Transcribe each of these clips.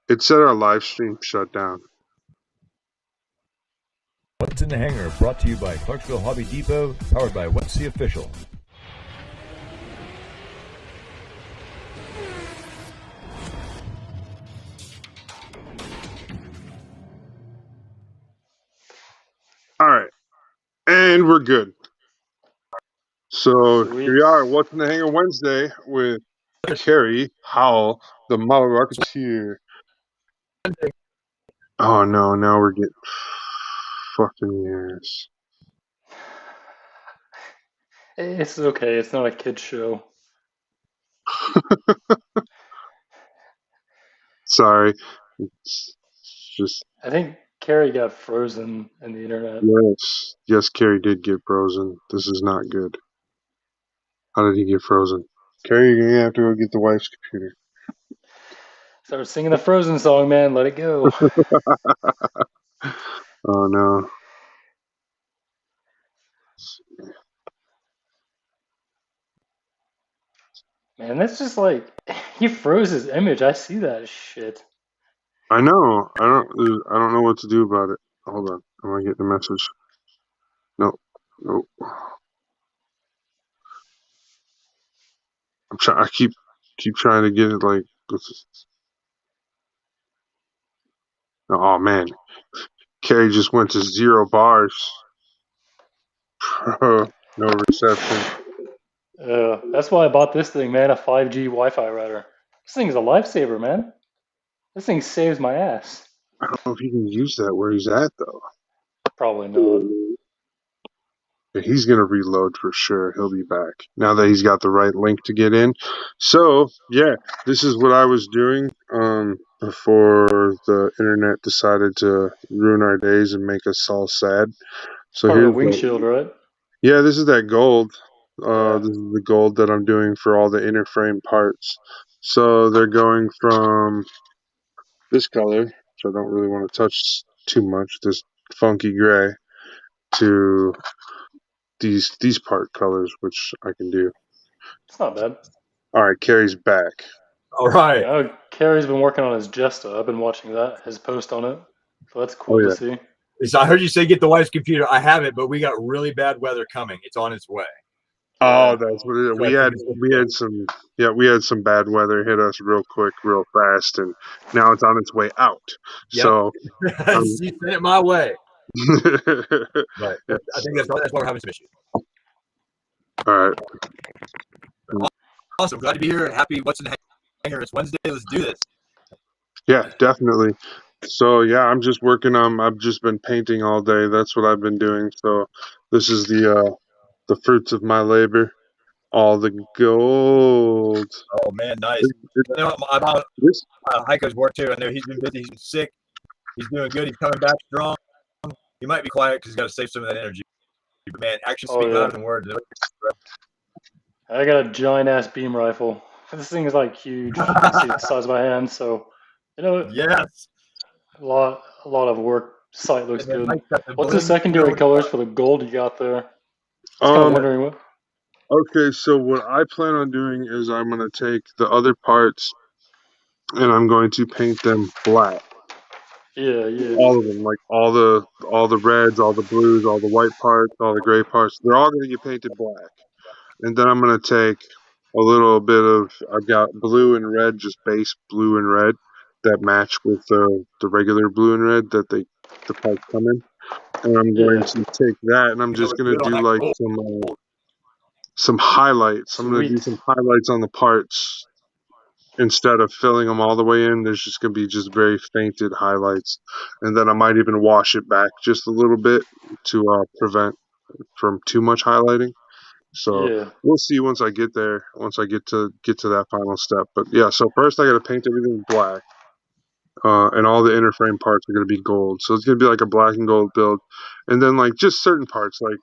It said our live stream shut down. What's in the Hangar, brought to you by Clarksville Hobby Depot, powered by Wookie Official. All right, and we're good. So Sweet. here we are. What's in the Hangar Wednesday with Carrie Howell, the Model Rocketeer. Oh no! Now we're getting fucking years. It's okay. It's not a kid's show. Sorry, it's just I think Carrie got frozen in the internet. yes. Carrie did get frozen. This is not good. How did he get frozen? Carrie, you're gonna have to go get the wife's computer. Started singing the Frozen song, man. Let it go. Oh no. Man, that's just like he froze his image. I see that shit. I know. I don't know what to do about it. Hold on. I'm gonna get the message. No. Nope. I keep trying to get it like oh man. Carrie just went to 0 bars. No reception. That's why I bought this thing, man. A 5G Wi-Fi router. This thing is a lifesaver, man. This thing saves my ass. I don't know if he can use that where he's at though. Probably not. But he's gonna reload for sure. He'll be back now that he's got the right link to get in. So yeah, this is what I was doing before the internet decided to ruin our days and make us all sad. So Part of here's the windshield, right? yeah, this is that gold. Yeah. This is the gold that I'm doing for all the inner frame parts. So they're going from this color, which I don't really want to touch too much, this funky gray, to these part colors, which I can do. It's not bad. All right, Carrie's back. All right. Carrie's been working on his Jesta. I've been watching his post on it. So that's cool to see. So I heard you say get the wife's computer. I have it, but we got really bad weather coming. It's on its way. Oh, that's what it is. We had some bad weather hit us real quick, real fast, and now it's on its way out. Yep. So you sent it my way. But yeah. I think that's why we're having some issues. All right. Awesome. Glad to be here. Happy. What's in the Hangar? It's Wednesday. Let's do this. Yeah, definitely. So yeah, I'm just working on. I've just been painting all day. That's what I've been doing. So this is the fruits of my labor. All the gold. Oh man, nice. You know, I'm on Hiko's work too. I know he's been busy. He's been sick. He's doing good. He's coming back strong. He might be quiet because he's got to save some of that energy. But man, actions speak louder than words. I got a giant ass beam rifle. This thing is like huge. You can see the size of my hand. So yes, a lot of work. Sight looks good. What's the secondary colors for the gold you got there? I was kind of wondering what. Okay, so what I plan on doing is I'm going to take the other parts and I'm going to paint them black. Yeah. All of them, like all the reds, all the blues, all the white parts, all the gray parts. They're all going to get painted black. And then I'm going to take a little bit of, I've got blue and red, just base blue and red that match with the regular blue and red that the parts come in. And I'm going to take that and I'm just going to do like some highlights. I'm going to do some highlights on the parts instead of filling them all the way in. There's just going to be just very fainted highlights. And then I might even wash it back just a little bit to prevent from too much highlighting. So we'll see once I get there, once I get to that final step. But yeah, so first I got to paint everything black. And all the inner frame parts are going to be gold. So it's going to be like a black and gold build. And then like just certain parts like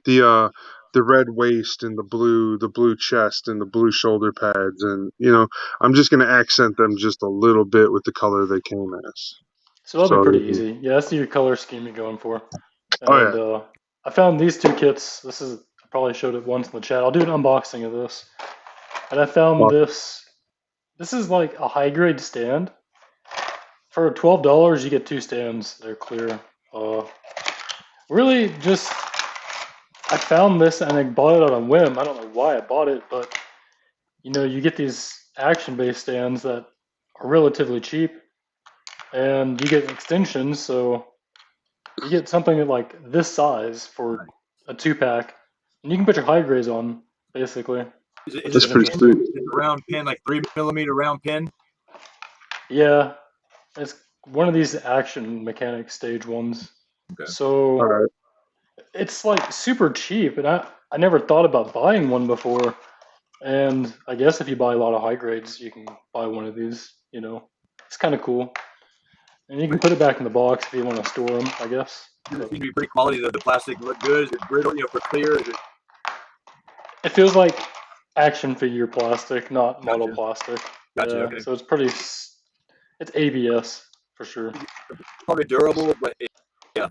the red waist and the blue chest and the blue shoulder pads, and I'm just going to accent them just a little bit with the color they came as. So that'll be pretty easy. Yeah, that's your color scheme you're going for. And oh yeah. I found these two kits. I probably showed it once in the chat. I'll do an unboxing of this. And I found this this is like a high grade stand. For $12, you get 2 stands. They're clear. Really, just I found this and I bought it on a whim. I don't know why I bought it, but you get these action-based stands that are relatively cheap, and you get extensions, so you get something like this size for a 2-pack, and you can put your high grades on, basically. Is That's it pretty sweet. a round pin, like 3mm round pin? Yeah, it's one of these action mechanic stage ones. Okay. So All right. it's like super cheap, and I never thought about buying one before. And I guess if you buy a lot of high grades, you can buy one of these. It's kind of cool, and you can put it back in the box if you want to store them, I guess. Does it seem to be pretty quality? The plastic look good? Is it brittle? For clear? Is it? It feels like action figure plastic, not model Gotcha. plastic. Gotcha. Yeah, Okay. so it's ABS for sure. Probably durable, but yeah.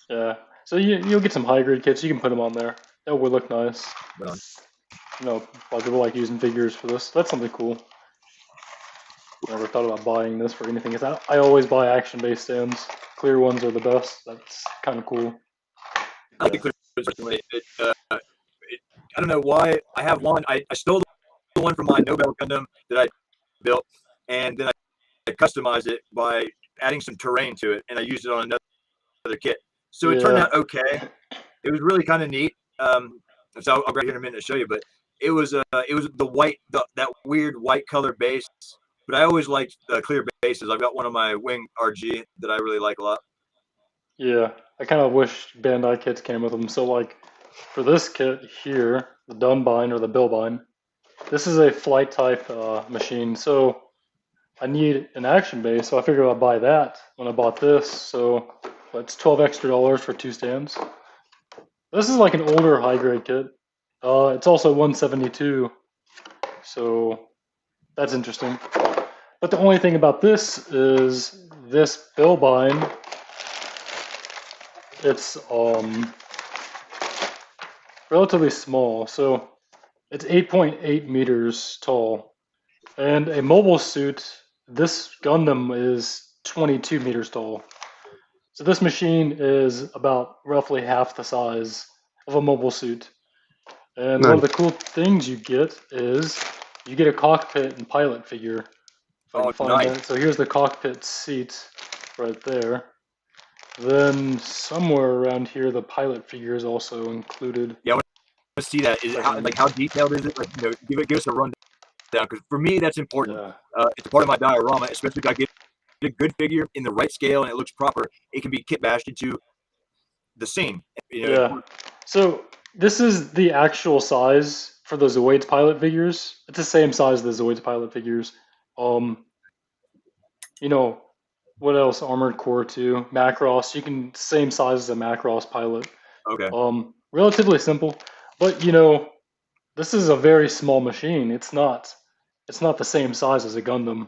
Yeah. So you'll get some high grade kits. You can put them on there. That would look nice. Right on. A lot of people like using figures for this. That's something cool. Never thought about buying this for anything. I always buy action-based stands. Clear ones are the best. That's kind of cool. I like the clear personally. I don't know why. I have one. I stole the one from my Nobel Gundam that I built, and then I customized it by adding some terrain to it, and I used it on another kit. So it turned out okay. It was really kind of neat. So I'll be here in a minute to show you, but it was the white, that weird white color base. But I always liked clear bases. I've got one of my Wing RG that I really like a lot. Yeah, I kind of wish Bandai kits came with them. So like for this kit here, the Dunbine or the Billbine, this is a flight type machine. So I need an action base, so I figured I'd buy that when I bought this. So that's $12 extra for 2 stands. This is like an older high grade kit. It's also 172, so that's interesting. But the only thing about this is this Billbine. It's relatively small, so it's 8.8 meters tall, and a mobile suit. This Gundam is 22 meters tall. So this machine is about roughly half the size of a mobile suit. And one of the cool things you get is you get a cockpit and pilot figure. If I can find that. So here's the cockpit seat right there. Then somewhere around here, the pilot figure is also included. Yeah, I want to see that. Is it how detailed is it? Give us a rundown, because for me that's important. Yeah. It's part of my diorama, especially if I get a good figure in the right scale and it looks proper. It can be kit bashed into the scene. Yeah. So this is the actual size for the Zoids pilot figures. It's the same size as the Zoids pilot figures. What else? Armored Core 2, Macross. You can same size as a Macross pilot. Okay. Relatively simple, but this is a very small machine. It's not the same size as a Gundam.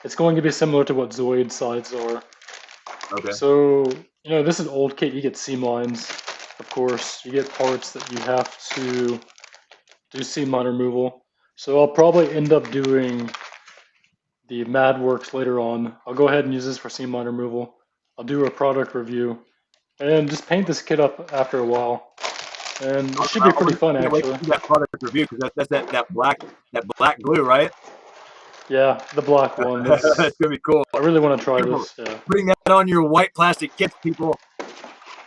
It's going to be similar to what Zoid sides are. Okay. So this is old kit. You get seam lines, of course. You get parts that you have to do seam line removal. So I'll probably end up doing the MadWorks later on. I'll go ahead and use this for seam line removal. I'll do a product review and just paint this kit up after a while. And it should be pretty fun, actually. That product review, because that's that black glue, right? Yeah, the black one. That's gonna be cool. I really want to try this. Yeah. Putting that on your white plastic kits, people.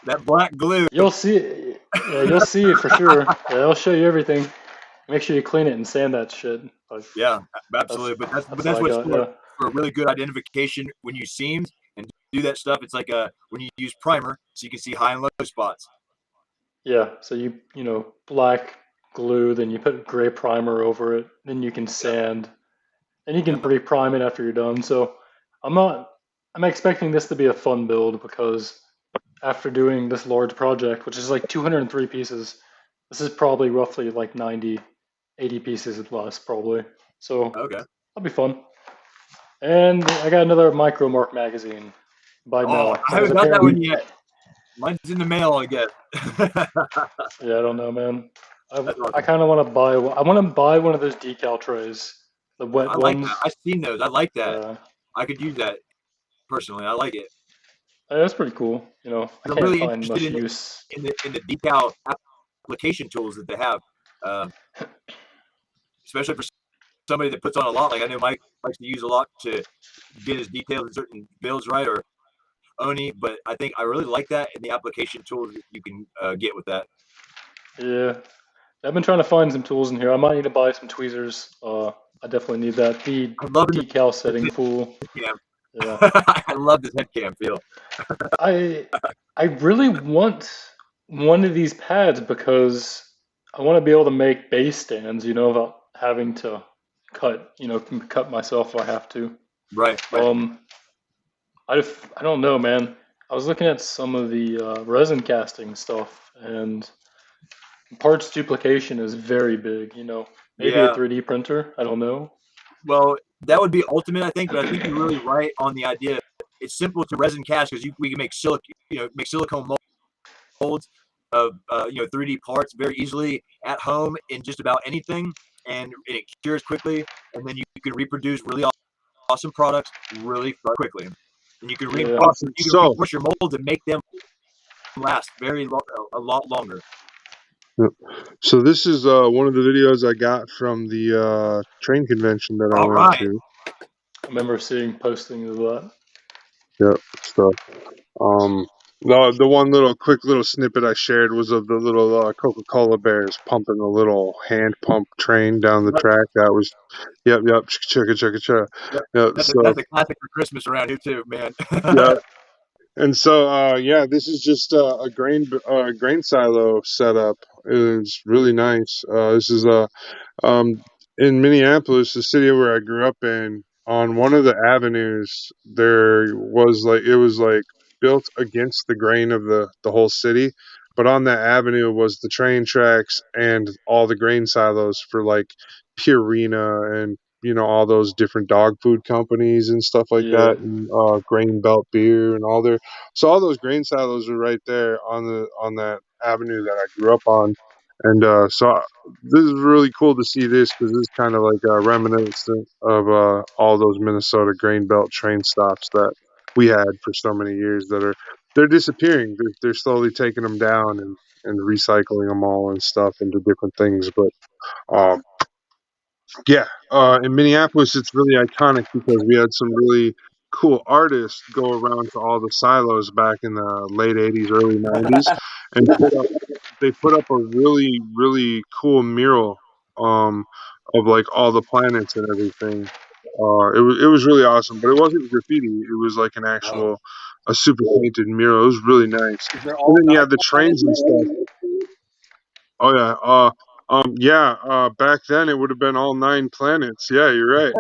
That black glue. You'll see it. Yeah, you'll see it for sure. Yeah, I'll show you everything. Make sure you clean it and sand that shit. Yeah, absolutely. But that's what's for really good identification when you seamed and do that stuff. It's like when you use primer, so you can see high and low spots. Yeah, so you black glue, then you put gray primer over it, then you can sand, and you can pre-prime it after you're done. So I'm expecting this to be a fun build, because after doing this large project, which is like 203 pieces, this is probably roughly like 90, 80 pieces at less probably. So that'll be fun. And I got another Micro Mark magazine by now. I haven't got that one yet. Mine's in the mail, I guess. Yeah, I don't know, man. I kind of want to buy. I want to buy one of those decal trays. The wet I like ones. that. I've seen those. I like that. Yeah. I could use that personally. I like it. That's pretty cool. You know, I I'm can't really find interested much in use. the decal application tools that they have, uh, especially for somebody that puts on a lot. Like I know Mike likes to use a lot to get his details in certain builds right, or Oni. But I think I really like that in the application tools that you can get with that. Yeah. I've been trying to find some tools in here. I might need to buy some tweezers. I definitely need that. The I'm loving decal this setting tool. head cam. Yeah. I love this head cam feel. I I really want one of these pads because I want to be able to make base stands, you know, without having to cut myself if I have to. Right. Um, I don't know, man. I was looking at some of the resin casting stuff, and parts duplication is very big. You know, maybe a Yeah. 3D printer. I don't know. Well, that would be ultimate, I think. But I think you're really right on the idea. It's simple to resin cast because we can make silicone molds of 3D parts very easily at home in just about anything, and it cures quickly. And then you can reproduce really awesome products really quickly, and you can Yeah. reinforce Awesome. So, your molds and make them last a lot longer. so this is one of the videos I got from the train convention that I All went right. to. I remember seeing postings of that. Yep. So, the one little quick little snippet I shared was of the little Coca-Cola bears pumping a little hand pump train down the track. That was, yep, chicka chicka chicka. Yep. Yep. So, That's a classic for Christmas around here too, man. yeah. And so, this is just a grain silo setup. It's really nice. This is in Minneapolis, the city where I grew up in. On one of the avenues, there was it was built against the grain of the whole city, but on that avenue was the train tracks and all the grain silos for Purina and all those different dog food companies and stuff like Yeah. that, and Grain Belt beer and all those grain silos are right there on that avenue that I grew up on, and this is really cool to see this because this is kind of like a reminiscent of all those Minnesota grain belt train stops that we had for so many years they're disappearing. They're slowly taking them down and recycling them all and stuff into different things. But um, in Minneapolis, it's really iconic because we had some really cool artists go around to all the silos back in the late '80s, early '90s, and they put up a really really cool mural of all the planets and everything. It was really awesome, but it wasn't graffiti. It was like an Oh. actual a super painted mural. It was really nice. Is there And all then you 9 have the planets? trains and stuff. Oh yeah. Back then it would have been all 9 planets. Yeah, you're right.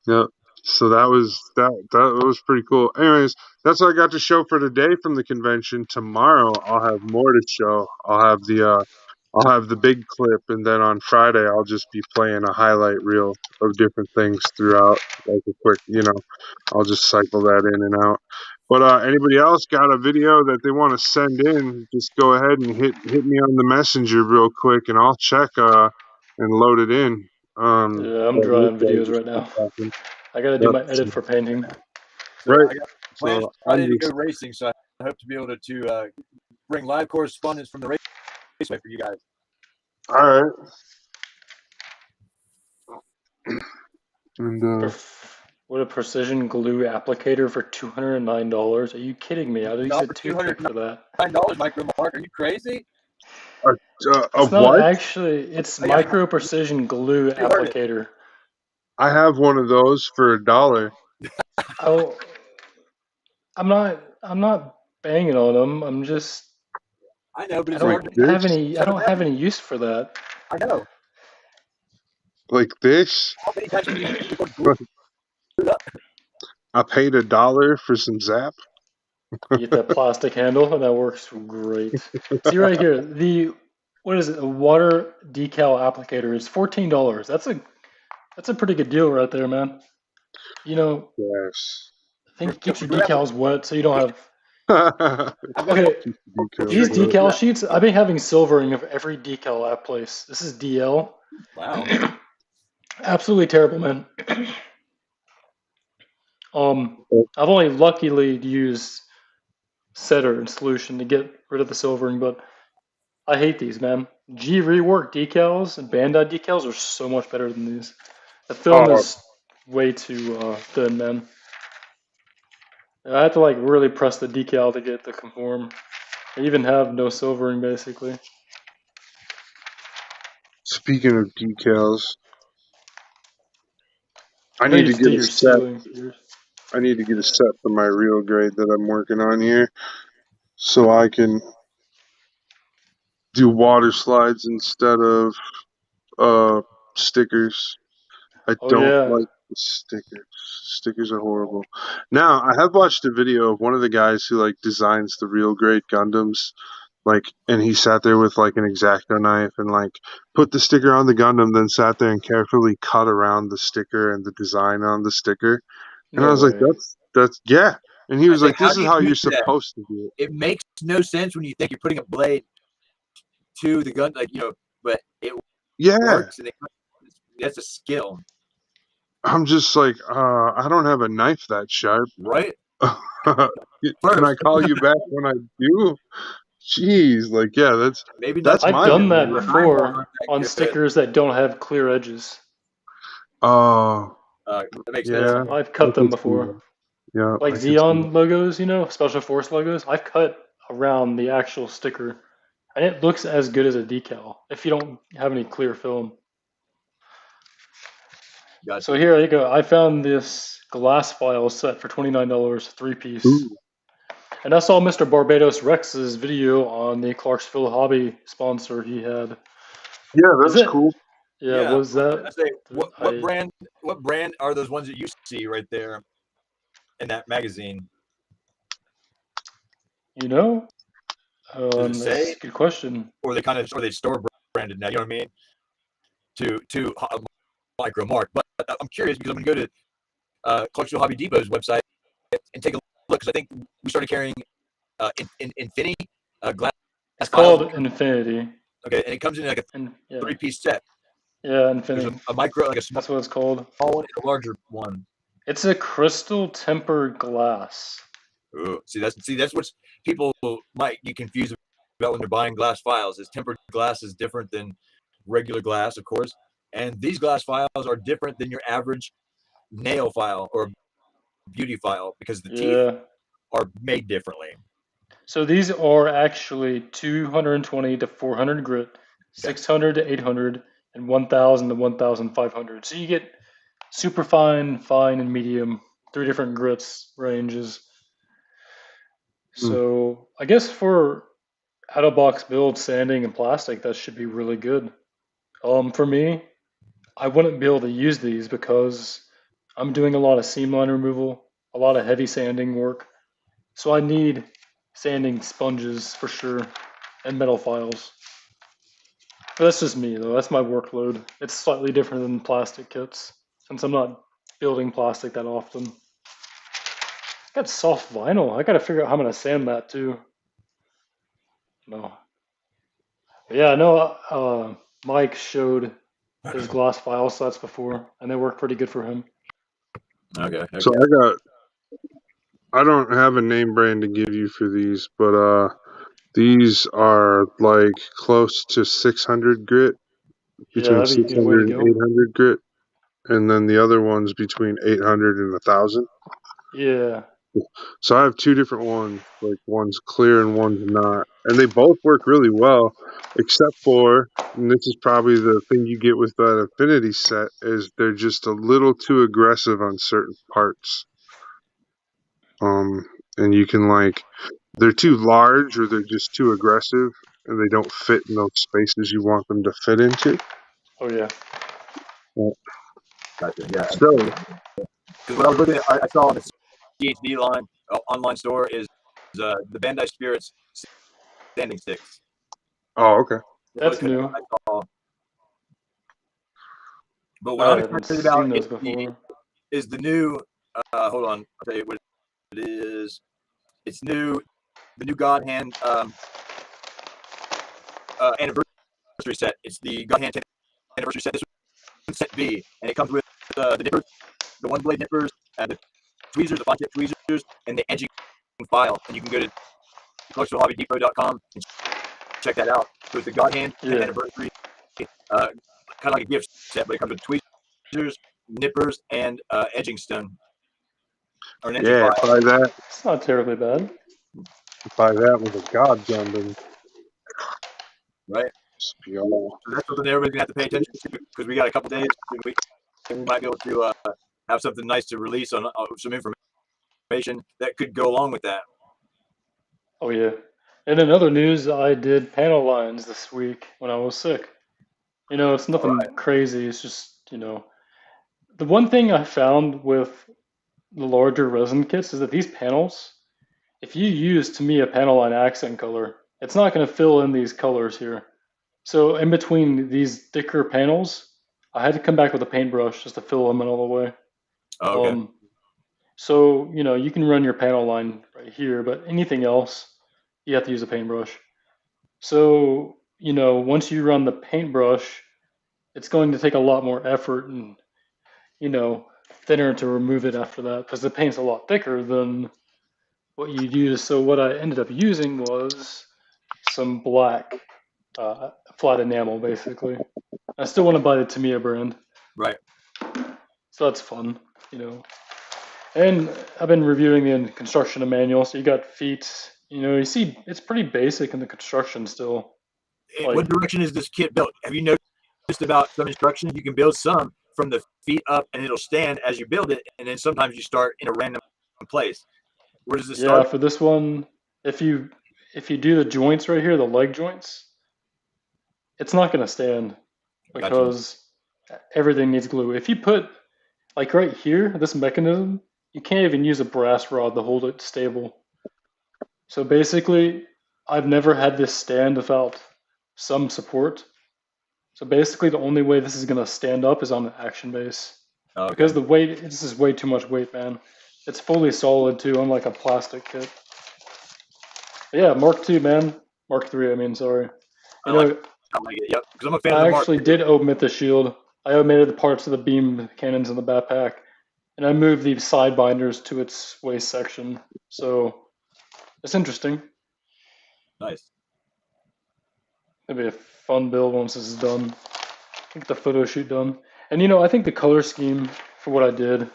Yeah. So that was pretty cool. Anyways, that's what I got to show for today from the convention. Tomorrow I'll have more to show. I'll have the big clip, and then on Friday I'll just be playing a highlight reel of different things throughout, like a quick, I'll just cycle that in and out. But anybody else got a video that they want to send in, just go ahead and hit me on the messenger real quick, and I'll check and load it in. Yeah, I'm While you drawing guys videos are right still now. talking. I gotta do Yep. my edit for painting. So Right. I got plans So Friday I'm to just go racing, so I hope to be able to bring live correspondence from the raceway for you guys. all right. And What a precision glue applicator for $209. Are you kidding me? I'd use a toothpick for that. $9 micro mark. Are you crazy? It's of not what? actually, it's Oh, yeah, micro precision glue you heard it. applicator. I have one of those for $1. Oh, I'm not banging on them. I know, but I it's hard don't to have This? any, I don't have any use for that. I know. Like this? How many times can you use before glue it up? I paid $1 for some Zap. You get that plastic handle, and that works great. See right here, what is it? A water decal applicator is $14. That's a pretty good deal right there, man. You know, Yes. I think it Yeah, keeps for your glue decals wet, so you don't have Okay, these decal sheets, I've been having silvering of every decal at place. This is DL. Wow. Absolutely terrible, man. I've only luckily used setter and solution to get rid of the silvering, but I hate these, man. G rework decals and Bandai decals are so much better than these. The film Oh, is way too thin, man. I have to like really press the decal to get it to conform. I even have no silvering basically. speaking of decals, I I know need you to just get did a your set. ceiling here. I need to get a set for my real grade that I'm working on here, so I can do water slides instead of stickers. I Oh don't yeah. like the stickers. Stickers are horrible. Now, I have watched a video of one of the guys who like designs the real grade Gundams, like, and he sat there with like an X-Acto knife and like put the sticker on the Gundam, then sat there and carefully cut around the sticker and the design on the sticker. And I No was like, way. that's yeah. And he I was say, like, how this do is you how do you're that? supposed to do it. It makes no sense when you think you're putting a blade to the gun, like but it Yeah, works, and that's a skill, I'm just like, I don't have a knife that sharp. right? Can I First, call you back when I do? Jeez, like, yeah, maybe not that's I've my done thing. that your Like, eyeballs before aren't on that good. stickers that don't have clear edges. oh, That makes sense. yeah, Yeah, I've I cut them could see before. that. Yeah, Like I could see that. Xeon logos, Special Force logos. I've cut around the actual sticker, and it looks as good as a decal if you don't have any clear film. So Gotcha. here you go. I found this glass file set for $29, three piece. Ooh, And I saw Mr. Barbados Rex's video on the Clarksville hobby sponsor he had. yeah, Is that's it? cool. Yeah, Yeah, was that? I say, what I, brand? What brand are those ones that you see right there in that magazine? you know, Does it that's say, a good question. or are they store branded now? You know what I mean? To micro mark. But I'm curious because I'm going to go to Clarksville Hobby Depot's website and take a look because I think we started carrying Infinity glass It's files. called Infinity. Okay, and it comes in like a And yeah, three-piece set. yeah, There's Infinity. a micro, like a small That's what it's called. one and a larger one. It's a crystal tempered glass. Ooh, that's what people might get confused about when they're buying glass files. Is tempered glass is different than regular glass, of course, and these glass files are different than your average nail file or beauty file because the teeth Yeah. are made differently. So these are actually 220 to 400 grit, Okay. 600 to 800, and 1000 to 1500. So you get super fine, fine, and medium, three different grits ranges. Hmm. So I guess for out of box build, sanding, and plastic, that should be really good. For me, I wouldn't be able to use these because I'm doing a lot of seam line removal, a lot of heavy sanding work. So I need sanding sponges for sure and metal files. But that's just me though. That's my workload. It's slightly different than plastic kits since I'm not building plastic that often. Got soft vinyl. I gotta figure out how I'm gonna sand that too. No. But yeah, I know Mike showed his glass file sets before and they work pretty good for him. Okay. So I don't have a name brand to give you for these, but these are like close to 600 grit, Yeah, between that'd be a good way 600 to and go. 800 grit, and then the other one's between 800 and 1000. Yeah. So I have two different ones, like one's clear and one's not, and they both work really well, except for, and this is probably the thing you get with that Affinity set, is they're just a little too aggressive on certain parts. And you can like, they're too large or they're just too aggressive, and they don't fit in those spaces you want them to fit into. Oh yeah. Gotcha. Yeah. So, Because what I was looking at, I saw on the CHD line online store is the Bandai Spirits standing sticks. oh, okay. That's new. I saw. But what I I'm haven't excited about seen those before. is the new. Hold on, I'll tell you what it is. It's new the new God Hand anniversary set. It's the God Hand 10th anniversary set. This one's set B, and it comes with the nippers, the one blade nippers, the tweezers, the fine tip tweezers, and the edging file. And you can go to ClarksvilleHobbyDepot.com and check that out. So it's the God Hand 10th anniversary, kind of like a gift set, but it comes with tweezers, nippers, and edging stone. Or an edging file. Buy that. It's not terribly bad. Buy that with a God Gundam. Right. So that's something everybody's gonna have to pay attention to because we got a couple days. We might be able to have something nice to release on some information that could go along with that. Oh yeah. And in other news, I did panel lines this week when I was sick. You know, it's nothing crazy. It's just, you know, the one thing I found with the larger resin kits is that these panels, if you use, to me, a panel line accent color, it's not going to fill in these colors here. So in between these thicker panels, I had to come back with a paintbrush just to fill them in all the way. Oh, okay. So, you know, you can run your panel line right here, but anything else, you have to use a paintbrush. So, you know, once you run the paintbrush, it's going to take a lot more effort and, you know, thinner to remove it after that because the paint's a lot thicker than what you'd use. So what I ended up using was some black flat enamel, basically. I still want to buy the Tamiya brand. Right. So that's fun, you know. And I've been reviewing the construction manual. So you got feet. You know, you see it's pretty basic in the construction still. Like, what direction is this kit built? Have you noticed about some instructions? You can build some from the feet up and it'll stand as you build it. And then sometimes you start in a random place. Where does this start? Yeah, for this one, if you do the joints right here, the leg joints, it's not going to stand because everything needs glue. If you put, like right here, this mechanism, you can't even use a brass rod to hold it stable. So basically, I've never had this stand without some support. So basically, the only way this is going to stand up is on the action base. Okay. Because the weight, this is way too much weight, man. It's fully solid too, unlike a plastic kit. But yeah, Mark II, man. Mark III, I mean, sorry. I like it. Yep, because I'm a fan of the Mark. I actually did omit the shield. I omitted the parts of the beam cannons in the backpack, and I moved the side binders to its waist section. So it's interesting. Nice. It'll be a fun build once this is done. Get the photo shoot done. And you know, I think the color scheme for what I did,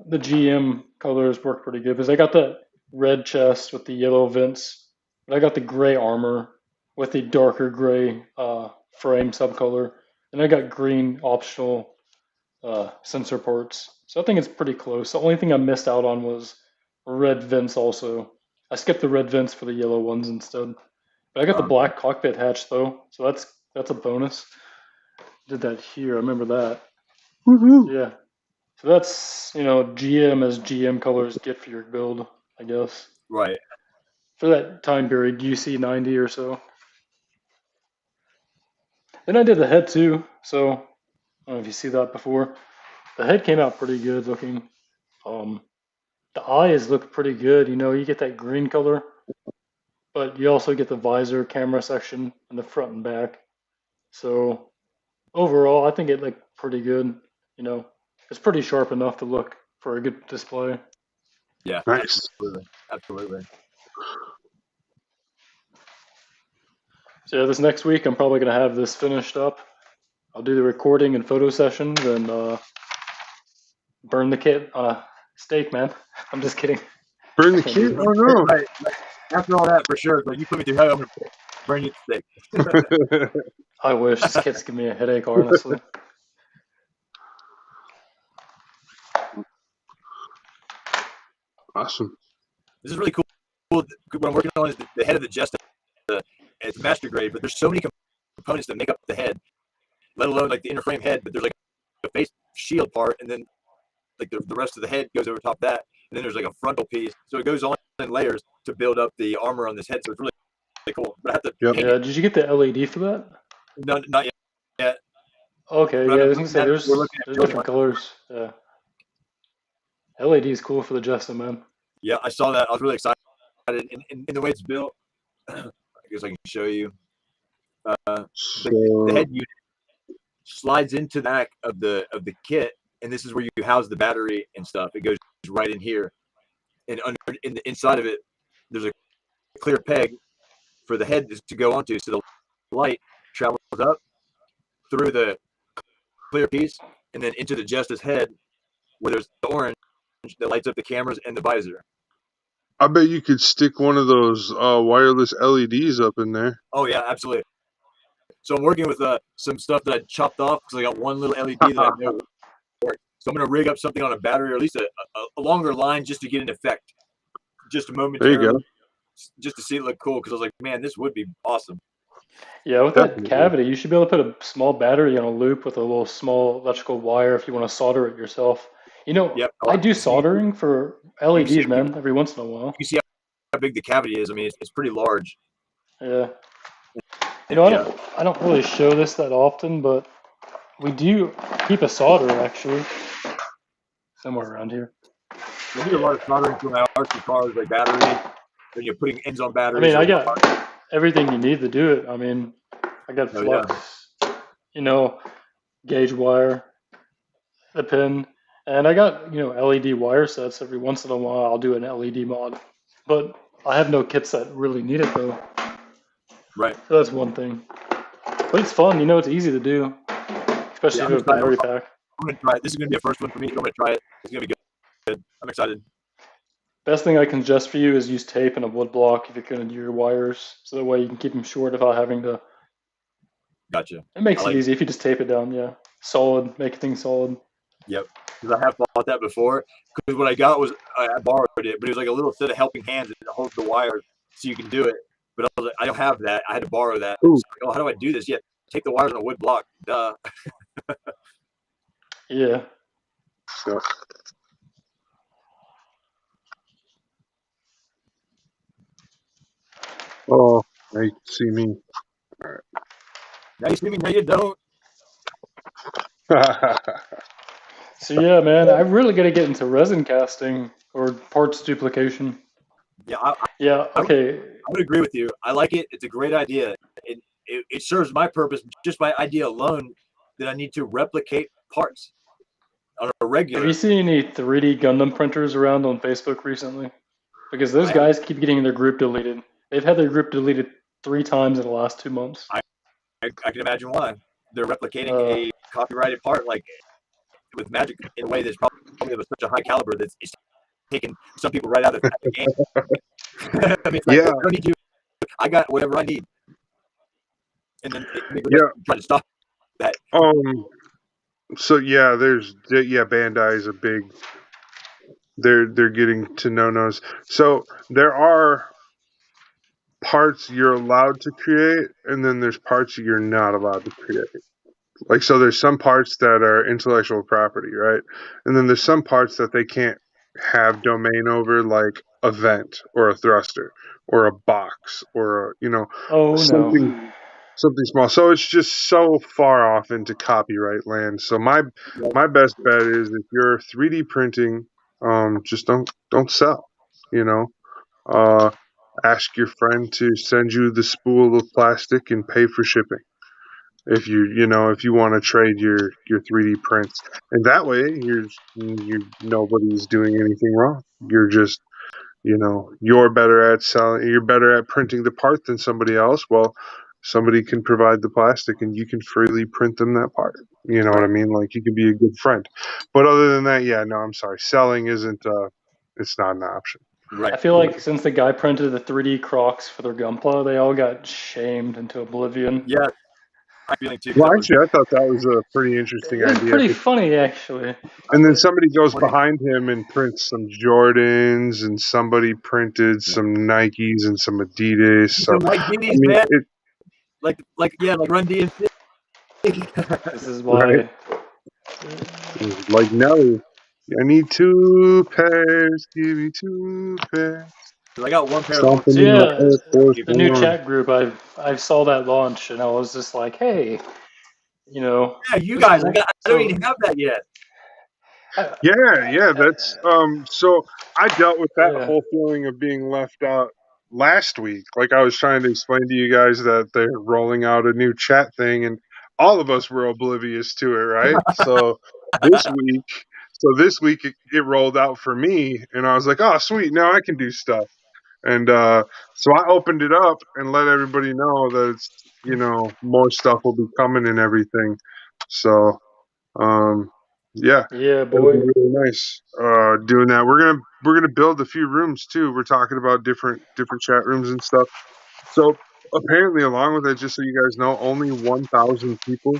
the GM colors work pretty good because I got the red chest with the yellow vents, but I got the gray armor with the darker gray frame subcolor, and I got green optional sensor parts. So I think it's pretty close. The only thing I missed out on was red vents also. I skipped the red vents for the yellow ones instead. But I got the black cockpit hatch though, so that's a bonus. Did that here, I remember that. Woohoo! Yeah. So that's, you know, GM as GM colors get for your build, I guess. Right. For that time period, UC 90 or so. Then I did the head too, so I don't know if you see that before. The head came out pretty good looking. The eyes look pretty good, you know, you get that green color, but you also get the visor camera section in the front and back. So overall, I think it looked pretty good, you know. It's pretty sharp enough to look for a good display. Yeah, nice. Absolutely. So yeah, this next week I'm probably gonna have this finished up. I'll do the recording and photo sessions and burn the kit on a stake, man. I'm just kidding. Burn the kit? Oh no! Right. After all that, for sure. But you put me through hell, I'm gonna burn you at the stake. I wish. This kit's giving me a headache, honestly. Awesome. This is really cool. What I'm working on is the head of the Jesta. It's master grade, but there's so many components that make up the head, let alone like the inner frame head. But there's like a face shield part, and then like the rest of the head goes over top of that, and then there's like a frontal piece. So it goes on in layers to build up the armor on this head. So it's really cool. But I have to Yeah, did you get the LED for that? No, not yet. Okay, yeah, I was gonna say there's different colors. Yeah. LED is cool for the Jesta, man. Yeah, I saw that. I was really excited it in the way it's built. I guess I can show you. The head unit slides into the back of the kit, and this is where you house the battery and stuff. It goes right in here, and in the inside of it, there's a clear peg for the head to go onto, so the light travels up through the clear piece and then into the Justice head, where there's the orange that lights up the cameras and the visor. I bet you could stick one of those wireless LEDs up in there. Oh yeah, absolutely. So I'm working with some stuff that I chopped off because I got one little LED that I know works. So I'm going to rig up something on a battery, or at least a longer line, just to get an effect, just momentarily. There you go. Just to see it look cool, because I was like, man, this would be awesome. Yeah, with that cavity, you should be able to put a small battery on a loop with a little small electrical wire if you want to solder it yourself. You know, Yep. I do soldering for LEDs, man, every once in a while. You see how big the cavity is. I mean, it's pretty large. Yeah. You know, I don't really show this that often, but we do keep a solder actually somewhere around here. We do a lot of soldering for my RC cars, like batteries. When you're putting ends on batteries. I mean, I got everything you need to do it. I mean, I got flux, you know, gauge wire, the pin, and I got, you know, LED wire sets. Every once in a while, I'll do an LED mod, but I have no kits that really need it though. Right. So that's one thing. But it's fun, you know, it's easy to do, especially with a battery pack. I'm going to try it. This is going to be a first one for me. I'm going to try it. It's going to be good. I'm excited. Best thing I can suggest for you is use tape and a wood block if you're going to do your wires, so that way you can keep them short without having to. Gotcha. It makes it easy if you just tape it down, yeah. Solid, make things solid. Yep. Because I have bought that before. Because what I got was, I borrowed it, but it was like a little set of helping hands that holds the wire so you can do it. But I was like, I don't have that. I had to borrow that. So like, oh, how do I do this? Yeah, take the wires on a wood block. Duh. Yeah. So. Oh, now you can see me. All right. Now you see me, now you don't. So yeah, man, I'm really gonna get into resin casting or parts duplication. Yeah. Okay. I would agree with you. I like it. It's a great idea. It serves my purpose just by idea alone that I need to replicate parts on a regular. Have you seen any 3D Gundam printers around on Facebook recently? Because those guys keep getting their group deleted. They've had their group deleted 3 times in the last 2 months. I can imagine why. They're replicating a copyrighted part like with magic in a way that's probably of such a high caliber that it's taking some people right out of the game. I mean, it's like, I don't need you. I got whatever I need. And then try to stop that. So yeah, Bandai is a big. They're getting to no-nos. So there are parts you're allowed to create, and then there's parts you're not allowed to create. Like, so there's some parts that are intellectual property, right? And then there's some parts that they can't have domain over, like a vent or a thruster or a box or something small. So it's just so far off into copyright land. So my best bet is if you're 3D printing, just don't sell. Ask your friend to send you the spool of plastic and pay for shipping. If you want to trade your 3D prints, and that way nobody's doing anything wrong. You're just, you're better at selling. You're better at printing the part than somebody else. Well, somebody can provide the plastic, and you can freely print them that part. You know what I mean? Like, you can be a good friend. But other than that, yeah, no, I'm sorry. Selling isn't. It's not an option. Right. I feel like since the guy printed the 3D Crocs for their Gunpla, they all got shamed into oblivion. Yeah. I'm feeling too. Well, actually, I thought that was a pretty interesting idea. It's pretty funny, actually. And then somebody goes behind him and prints some Jordans, and somebody printed some Nikes and some Adidas. So, like DDs, man. Like Run DMC. This is why. Right. Like, no, I need 2 pairs. Give me 2 pairs. I got 1 pair. So yeah, the new chat group, I saw that launch, and I was just like, hey, Yeah, you guys, I don't even have that yet. Yeah, that's so I dealt with that whole feeling of being left out last week. Like I was trying to explain to you guys that they're rolling out a new chat thing, and all of us were oblivious to it, right? So this week it rolled out for me, and I was like, "Oh, sweet! Now I can do stuff." And so I opened it up and let everybody know that it's more stuff will be coming and everything. So um, yeah, Yeah, it'll be boy. really nice doing that. We're gonna build a few rooms too. We're talking about different chat rooms and stuff. So apparently, along with that, just so you guys know, only 1,000 people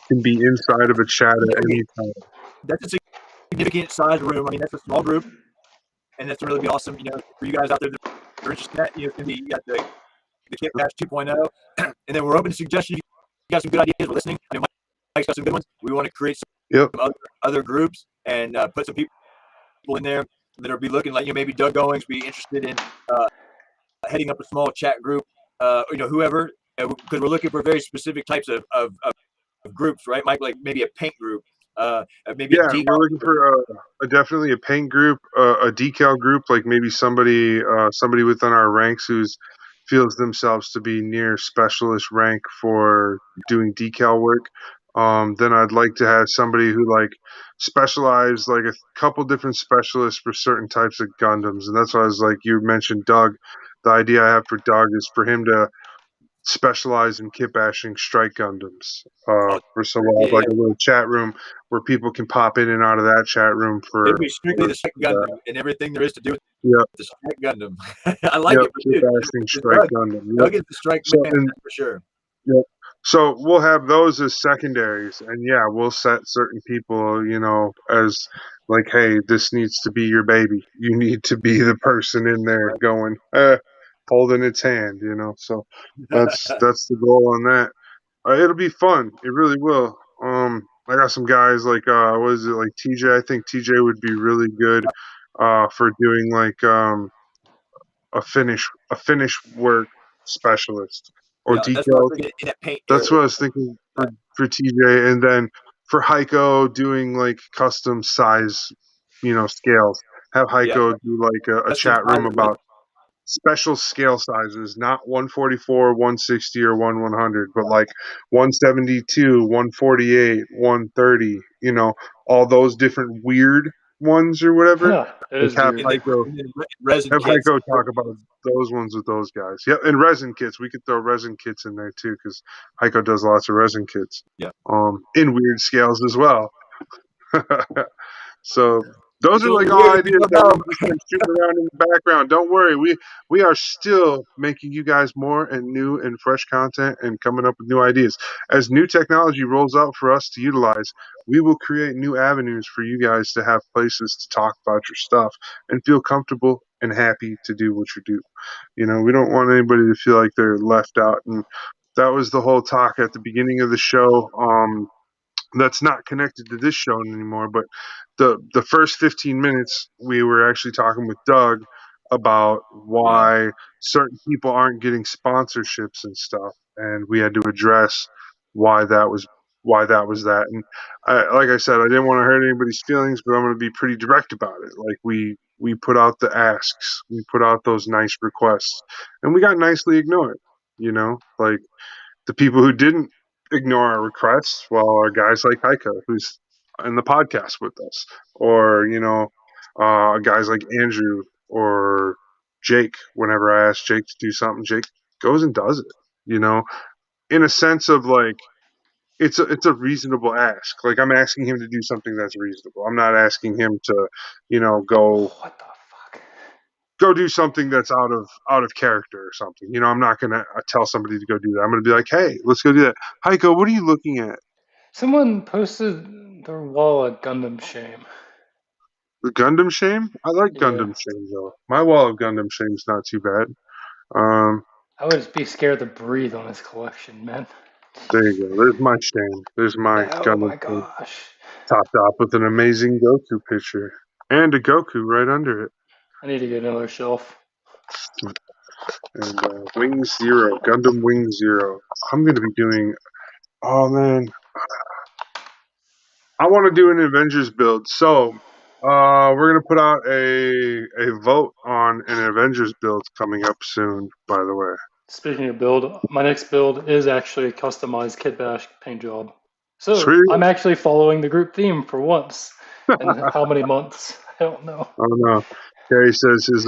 can be inside of a chat at any time. That's a significant size room. I mean, that's a small group, and that's really be awesome. For you guys out there that are interested in that, it's gonna be you got the Kit Bash 2.0, and then we're open to suggestions. You got some good ideas. We're listening. I mean, Mike's got some good ones. We want to create some other groups and put some people in there that will be looking like maybe Doug Goings be interested in heading up a small chat group. Whoever, because we're looking for very specific types of groups, right, Mike? Like maybe a paint group, maybe a Yeah, decal we're looking group. for definitely a paint group, a decal group, like maybe somebody within our ranks who's feels themselves to be near specialist rank for doing decal work. Then I'd like to have somebody who specialize like a couple different specialists for certain types of Gundams, and that's why I was like, you mentioned Doug. The idea I have for Doug is for him to specialize in kit bashing strike Gundams. Oh, So we'll have yeah, like a little chat room where people can pop in and out of that chat room it'll for be strictly the strike that. Gundam and everything there is to do with Yep, the strike Gundam. I like yep, it, but kit dude, bashing it's strike Gundam. Yep. Doug is the strike So man and for sure. yep. So we'll have those as secondaries, and yeah, we'll set certain people, as like, hey, this needs to be your baby. You need to be the person in there going, holding its hand, So that's the goal on that. It'll be fun. It really will. I got some guys like what is it, like TJ? I think TJ would be really good for doing like a finish work specialist or Yeah, that's what I was detail. thinking in that paint That's what area. I was thinking for TJ, and then for Hiko doing like custom size, scales. Have Yeah, Hiko do like a custom chat room size about special scale sizes, not 144, 160, or 100, but like 172, 148, 130, all those different weird ones or whatever. Huh, it Like is weird. and then resin have kits. Heiko talk about those ones with those guys. Yep, and resin kits. We could throw resin kits in there too, because Heiko does lots of resin kits. Yeah. In weird scales as well. So those It's a are like little all weird if you ideas don't that know. we've just been shooting around in the background. Don't worry, we are still making you guys more and new and fresh content and coming up with new ideas. As new technology rolls out for us to utilize, we will create new avenues for you guys to have places to talk about your stuff and feel comfortable and happy to do what you do. We don't want anybody to feel like they're left out. And that was the whole talk at the beginning of the show. That's not connected to this show anymore, but the first 15 minutes we were actually talking with Doug about Yeah. why certain people aren't getting sponsorships and stuff, and we had to address why that was that. And like I said, I didn't want to hurt anybody's feelings, but I'm going to be pretty direct about it. Like we put out the asks, we put out those nice requests, and we got nicely ignored. Like the people who didn't ignore our requests, well, are guys like Hiko, who's in the podcast with us, or guys like Andrew or Jake. Whenever I ask Jake to do something, Jake goes and does it. In a sense of like it's a reasonable ask. Like I'm asking him to do something that's reasonable. I'm not asking him to, go What the fuck? do something that's out of character or something. I'm not gonna tell somebody to go do that. I'm gonna be like, hey, let's go do that. Heiko, what are you looking at? Someone posted their wall of Gundam shame. The Gundam Shame? I like Yeah. Gundam Shame though. My wall of Gundam Shame's not too bad. I would be scared to breathe on his collection, man. There you go. There's my shame. There's my Oh Gundam my Shame. gosh. Topped off with an amazing Goku picture. And a Goku right under it. I need to get another shelf. And Wing Zero. Gundam Wing Zero. I'm gonna be doing oh man. I wanna do an Avengers build. So We're gonna put out a vote on an Avengers build coming up soon. By the way, Speaking of build, my next build is actually a customized kit bash paint job. So sweet. I'm actually following the group theme for once. And how many months? I don't know. I don't know. Gary says his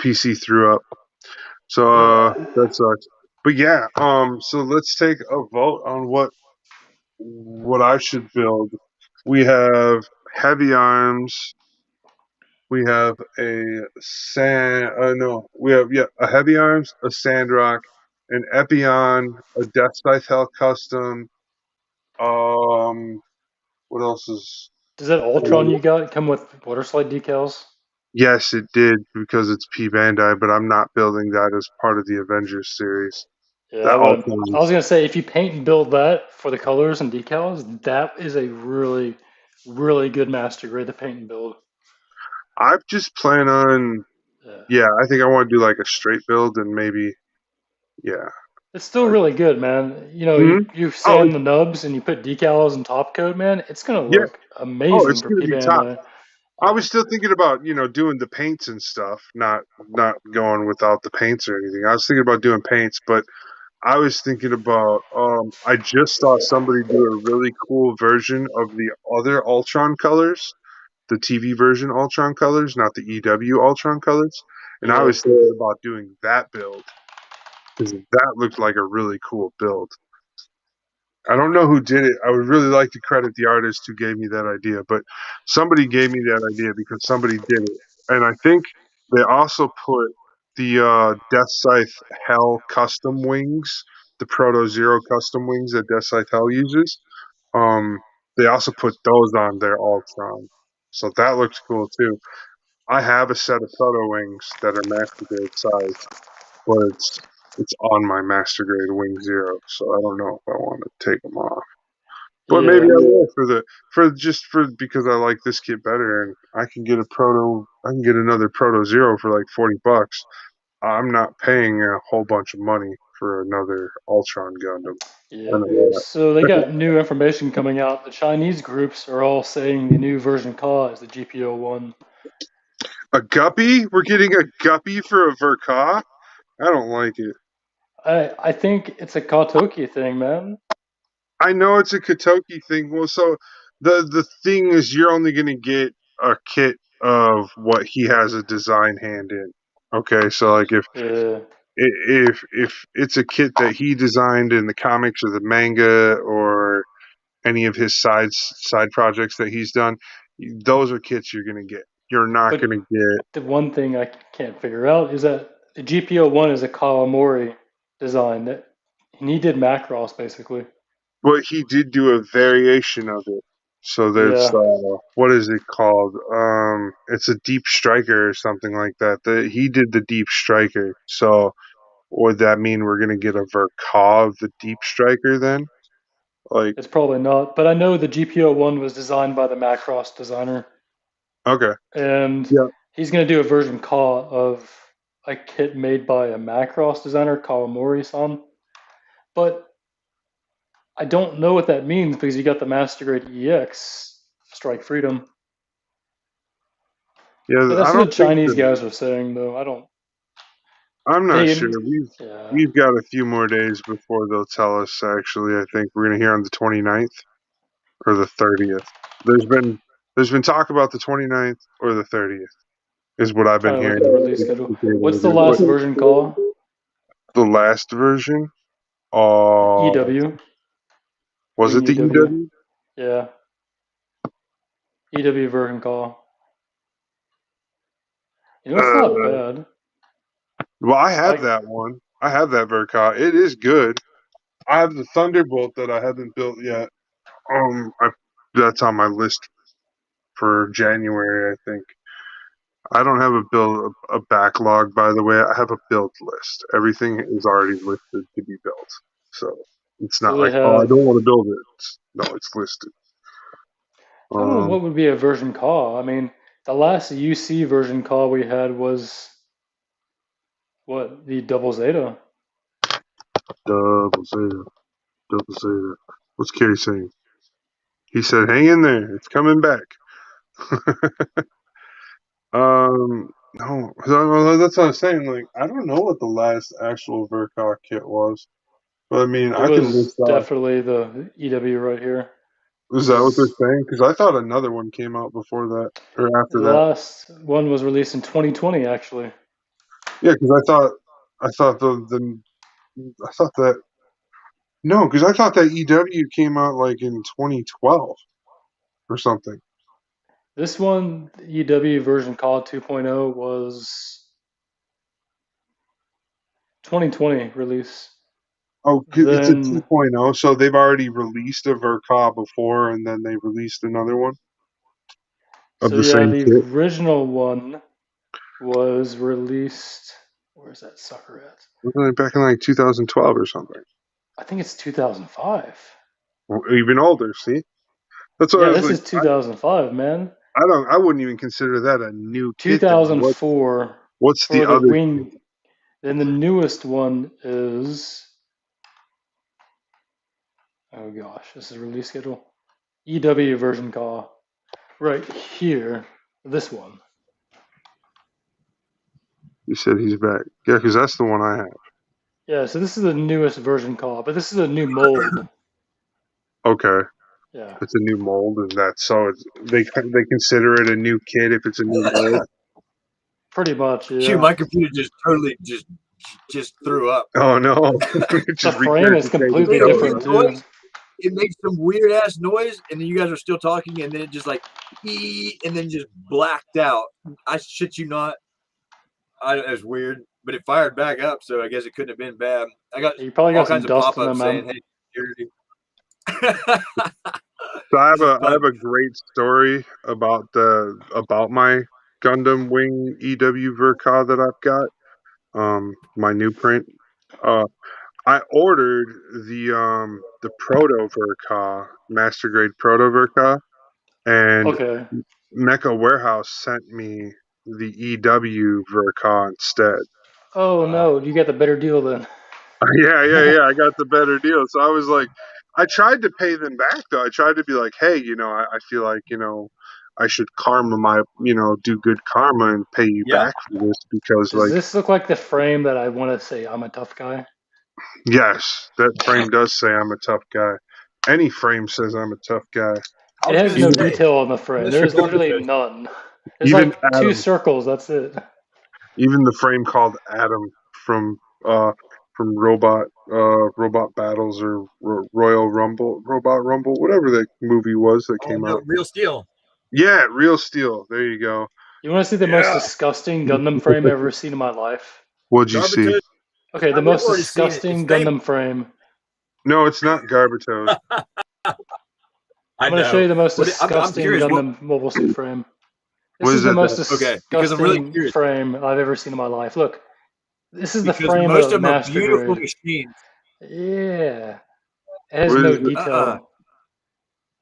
PC threw up, so Yeah. that sucks. But yeah, so let's take a vote on what I should build. We have heavy arms. We have a no, we have a heavy arms, a sandrock, an Epion, a Death Scythe Hell custom. What else is? Does that Ultron you got come with water slide decals? Yes, it did because it's P Bandai, but I'm not building that as part of the Avengers series. Yeah, I That wouldn't. also I was gonna say if you paint and build that for the colors and decals, that is a really, really good master grade to paint and build. I just plan on. Yeah. Yeah, I think I want to do like a straight build and maybe yeah. It's still really good, man. You know, Hmm. you Oh sand the nubs and you put decals and top coat, man. It's gonna yeah. look Oh, amazing it's for gonna P be top. Bandai. I Yeah, was still thinking about doing the paints and stuff, not going without the paints or anything. I was thinking about doing paints, but I was thinking about I just saw somebody do a really cool version of the other Ultron colors, the TV version Ultron colors, not the EW Ultron colors, and I yeah. was thinking about doing that build because that looked like a really cool build. I don't know who did it. I would really like to credit the artist who gave me that idea, but somebody gave me that idea because somebody did it. And I think they also put the Death Scythe Hell custom wings, the Proto Zero custom wings that Death Scythe Hell uses. Um, they also put those on their Ultron. So that looks cool too. I have a set of Proto wings that are master grade size, but it's on my master grade wing zero, so I don't know if I want to take them off. But maybe Yeah, I will for because I like this kit better, and I can get another Proto Zero for like $40. I'm not paying a whole bunch of money for another Ultron Gundam. I yeah. know So they that. got new information coming out. The Chinese groups are all saying the new version CAW is the GPO1. A guppy? We're getting a guppy for a Verka? I don't like it. I think it's a Katoki thing, man. I know it's a Katoki thing. Well, so the thing is, you're only going to get a kit of what he has a design hand in. Okay, so like Yeah, if it's a kit that he designed in the comics or the manga or any of his side projects that he's done, those are kits you're going to get. You're not but going to get. the one thing I can't figure out is that the GPO1 is a Kawamori design that and he did Macross basically. Well, he did do a variation of it. So there's Yeah, what is it called? It's a deep striker or something like that. He did the deep striker. So would that mean we're gonna get a Verkaw of the deep striker then? Like, it's probably not, but I know the GPO1 was designed by the Macross designer, okay, and yeah, he's going to do a version Kaw of a kit made by a Macross designer, Kawamori-san. But I don't know what that means because you got the Master Grade EX Strike Freedom. yeah. But that's I what the don't think Chinese that. guys are saying, though. I don't. I'm not sure. They, yeah, We've got a few more days before they'll tell us. Actually, I think we're gonna hear on the 29th or the 30th. There's been talk about the 29th or the 30th. Is what I've been trying to look hearing. at the release schedule. What's the What, last version call? the last version? Uh, EW. was Wing it the EW. EW? Yeah, EW version call. You know, it's not Uh, bad. well, I have Like, that one. I have that Verka. It is good. I have the Thunderbolt that I haven't built yet. That's on my list for January, I think. I don't have a backlog, by the way. I have a build list. Everything is already listed to be built. So it's so not they like, oh, I have. don't want to build it. No, it's listed. I don't know Um, what would be a version call. I mean, the last UC version call we had was what the double Zeta. double Zeta, double Zeta. What's Carrie saying? He said, "Hang in there, it's coming back." No, that's what I'm saying. Like, I don't know what the last actual Verkov kit was, but I mean, It I can was list off. definitely the EW right here. Is that what they're saying? Because I thought another one came out before that or after The that. last one was released in 2020, actually. Yeah, because I thought I thought that no, because I thought that EW came out like in 2012 or something. This one, EW version Call 2.0, was 2020 release. Oh, it's a Then, 2.0, so they've already released a Verkov before, and then they released another one of so the yeah, same the kit. original one was released. Where's that sucker at? Wasn't it back in like 2012 or something? I think it's 2005. Or even older. See, that's why I Yeah, was this like, is 2005, man. I wouldn't even consider that a new kit. Then 2004 what's the for the other? wing. Then the newest one is, oh gosh, this is release schedule. EW version call. Right here, this one. You said he's back. Yeah, because that's the one I have. Yeah, so this is the newest version call, but this is a new mold. Okay, Yeah, it's a new mold, and that's so they consider it a new kit if it's a new mold. pretty much, Shoot, yeah. my computer just totally just threw up. Oh no, it The just frame is regurgitated completely Made a code. weird different Huh? too. noise. It makes some weird ass noise, and then you guys are still talking, and then it just like, and then just blacked out. I shit you not. It was weird, but it fired back up, so I guess it couldn't have been bad. I got You probably all got some kinds of dust in pop-ups them, saying, man. "Hey, security." So This is I funny. have a great story about my Gundam Wing EW Verka that I've got. My new print. Uh, I ordered the Proto Verka, Master Grade Proto Verka, and Okay. Mecha Warehouse sent me the EW Verka instead. Oh Wow. no, you got the better deal then. Yeah. I got the better deal. So I was like, I tried to pay them back though. I tried to be like, hey, I feel like, I should do good karma and pay you Yeah. back for this because, Does like, this look like the frame that I want to say I'm a tough guy? yes, that frame does say I'm a tough guy. Any frame says I'm a tough guy. I It was has gonna no Even say, detail on the frame. Mr. There's literally Garbage. none. There's even like two Adam, circles, that's it. even the frame called Adam from uh Robot Battles or Royal Rumble, Robot Rumble, whatever that movie was that Oh came no, out. real steel. Yeah, Real Steel. There you go. You want to see the most Yeah. disgusting Gundam frame I've ever seen in my life? What'd you see? Garbage. Okay, the We've most already seen it. It's disgusting famous. Gundam frame. No, it's not Garbatos. I I'm going to show know. you the most I'm disgusting curious. Gundam mobile suit frame. This What is is the it? most Okay, because I'm really disgusting curious. frame I've ever seen in my life. Look, this is the Because frame most of of them are Master beautiful Grade. machines. Yeah, it has What no is it? detail.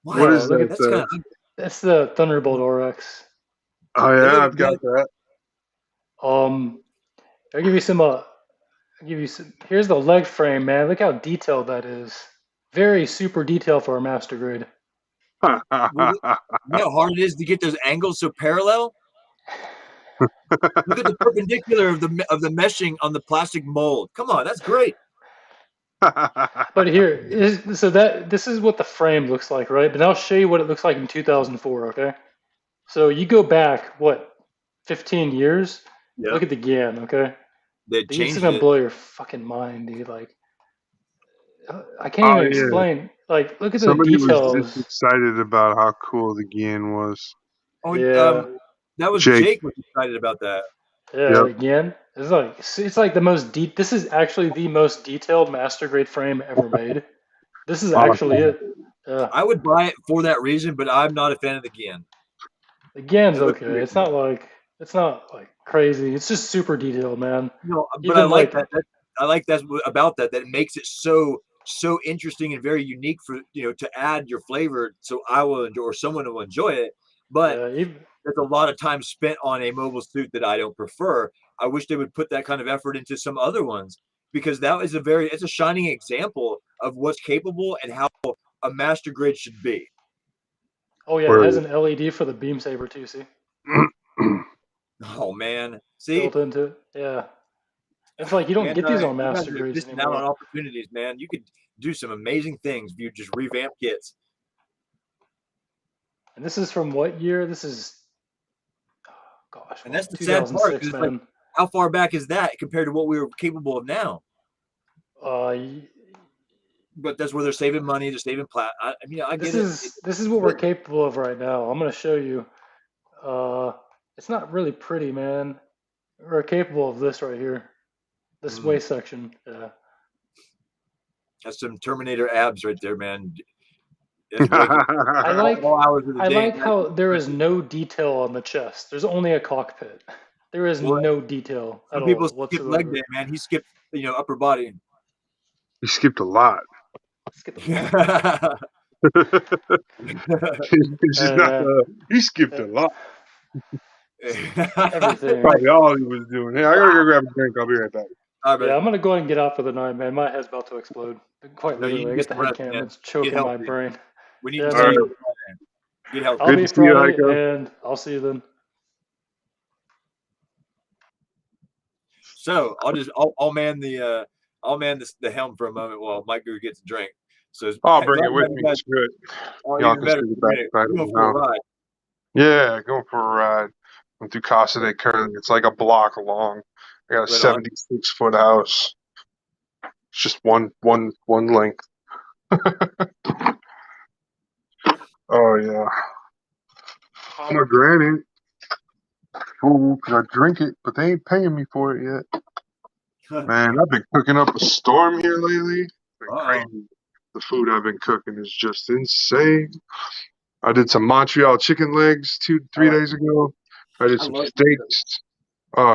What What? Oh, is look that? at That's kind of that's the Thunderbolt RX. Oh look yeah, at I've got that. that. Um, I'll give you some. I'll give you some. Here's the leg frame, man. Look how detailed that is. Very super detailed for a Master Grade. Well, you know how hard it is to get those angles so parallel. Look at the perpendicular of the meshing on the plastic mold. Come on, that's great. But so that this is what the frame looks like, right? But I'll show you what it looks like in 2004. Okay. So you go back what 15 years? Yeah, Look at the GAN. Okay. they Dude, this is changed gonna it. blow your fucking mind, dude. Like I can't Oh even yeah. explain. Like look at the Somebody was just details. excited about how cool the Gian was. Oh, Yeah. that was Jake. Jake was excited about that. Yep. Yeah, again, it's like the most deep. This is actually the most detailed master grade frame ever made. This is actually Awesome. it. Yeah, I would buy it for that reason, but I'm not a fan of the GAN. the GAN's It looks okay. weird. It's not like crazy. It's just super detailed, man. No, but I Even like like that. I like that about that. That it makes it so interesting and very unique for to add your flavor. So I will enjoy, or someone will enjoy it. But yeah, even, there's a lot of time spent on a mobile suit that I don't prefer. I wish they would put that kind of effort into some other ones because that is it's a shining example of what's capable and how a master grade should be. Oh yeah, it Where has an LED for the beam saber too. See, Oh man, see, built into it. Yeah, it's like you don't man, get these on you guys master are grades missing out on anymore. opportunities, man. You could do some amazing things if you just revamp kits. And this is from what year? This is, oh, gosh, And well, that's the sad part, because 2006, it's like, man. how far back is that compared to what we were capable of now? Y- But that's where they're saving money. They're saving I mean, I this get it. is this is what we're capable of right now. I'm gonna show you. Uh, it's not really pretty, man. We're capable of this right here. This waist section. Yeah. That's some Terminator abs right there, man. That's wicked. I like All hours of the I day. like how there is no detail on the chest. There's only a cockpit. There is Well, no detail at some all people skip leg whatsoever. day, man. He skipped, upper body. you skipped a lot. Skip a lot. It's just Hey not. man, He skipped a lot. everything. Probably all he was doing. Hey, I gotta go grab a drink. I'll be right back. All right, Yeah, buddy. I'm gonna go ahead and get out for the night, man. My head's about to explode. Quite No, you literally, need I to get get the some head rest, cam. man. It's Get choking my healthy. brain. We need Yeah, to All see man. right. you. Get healthy. I'll Good be to see you, Friday, Hiko. and I'll see you then. So I'll man the helm for a moment while Mike Goo gets a drink. So I'll glad bring it to with have you me. guys. It's good. Oh, Y'all even can better. see the backside We're of going me for a now. ride. Yeah, going for a ride. Went through Casa de Curling. It's like a block long. I got a Right on. 76-foot house. It's just one length. Oh yeah. Pomegranate. Ooh, could I drink it? But they ain't paying me for it yet. Man, I've been cooking up a storm here lately. It's been crazy. The food I've been cooking is just insane. I did some Montreal chicken legs 3 days ago. I did I some love steaks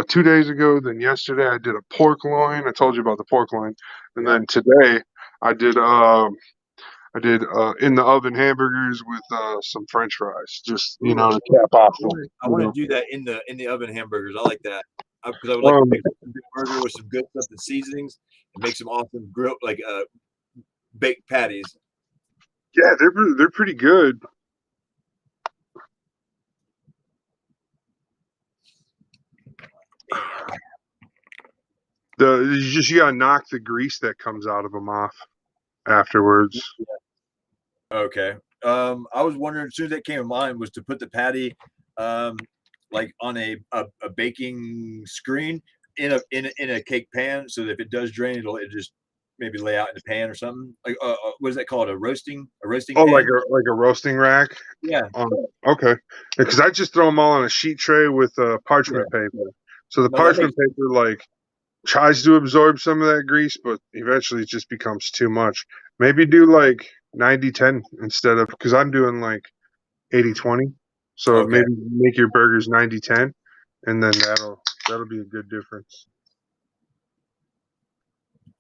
2 days ago. Then yesterday I did a pork loin. I told you about the pork loin. And Yeah. then today I did in the oven hamburgers with some French fries. Just Ooh, to cap off. I want to do that in the oven hamburgers. I like that because I would like to Um, make a good burger with some good stuff and seasonings and make some awesome grilled baked patties. yeah, they're pretty good. You gotta knock the grease that comes out of them off afterwards. Okay. I was wondering, as soon as that came to mind, was to put the patty, like on a baking screen in a cake pan, so that if it does drain, it just maybe lay out in the pan or something. Like, what is that called? A roasting Oh, pan? like a roasting rack. Yeah. Okay. Because I just throw them all on a sheet tray with Yeah. parchment paper. So the No, that makes parchment paper tries to absorb some of that grease, but eventually it just becomes too much. Maybe do 90-10 instead of, because I'm doing 80-20. So okay. maybe make your burgers 90-10, and then that'll be a good difference.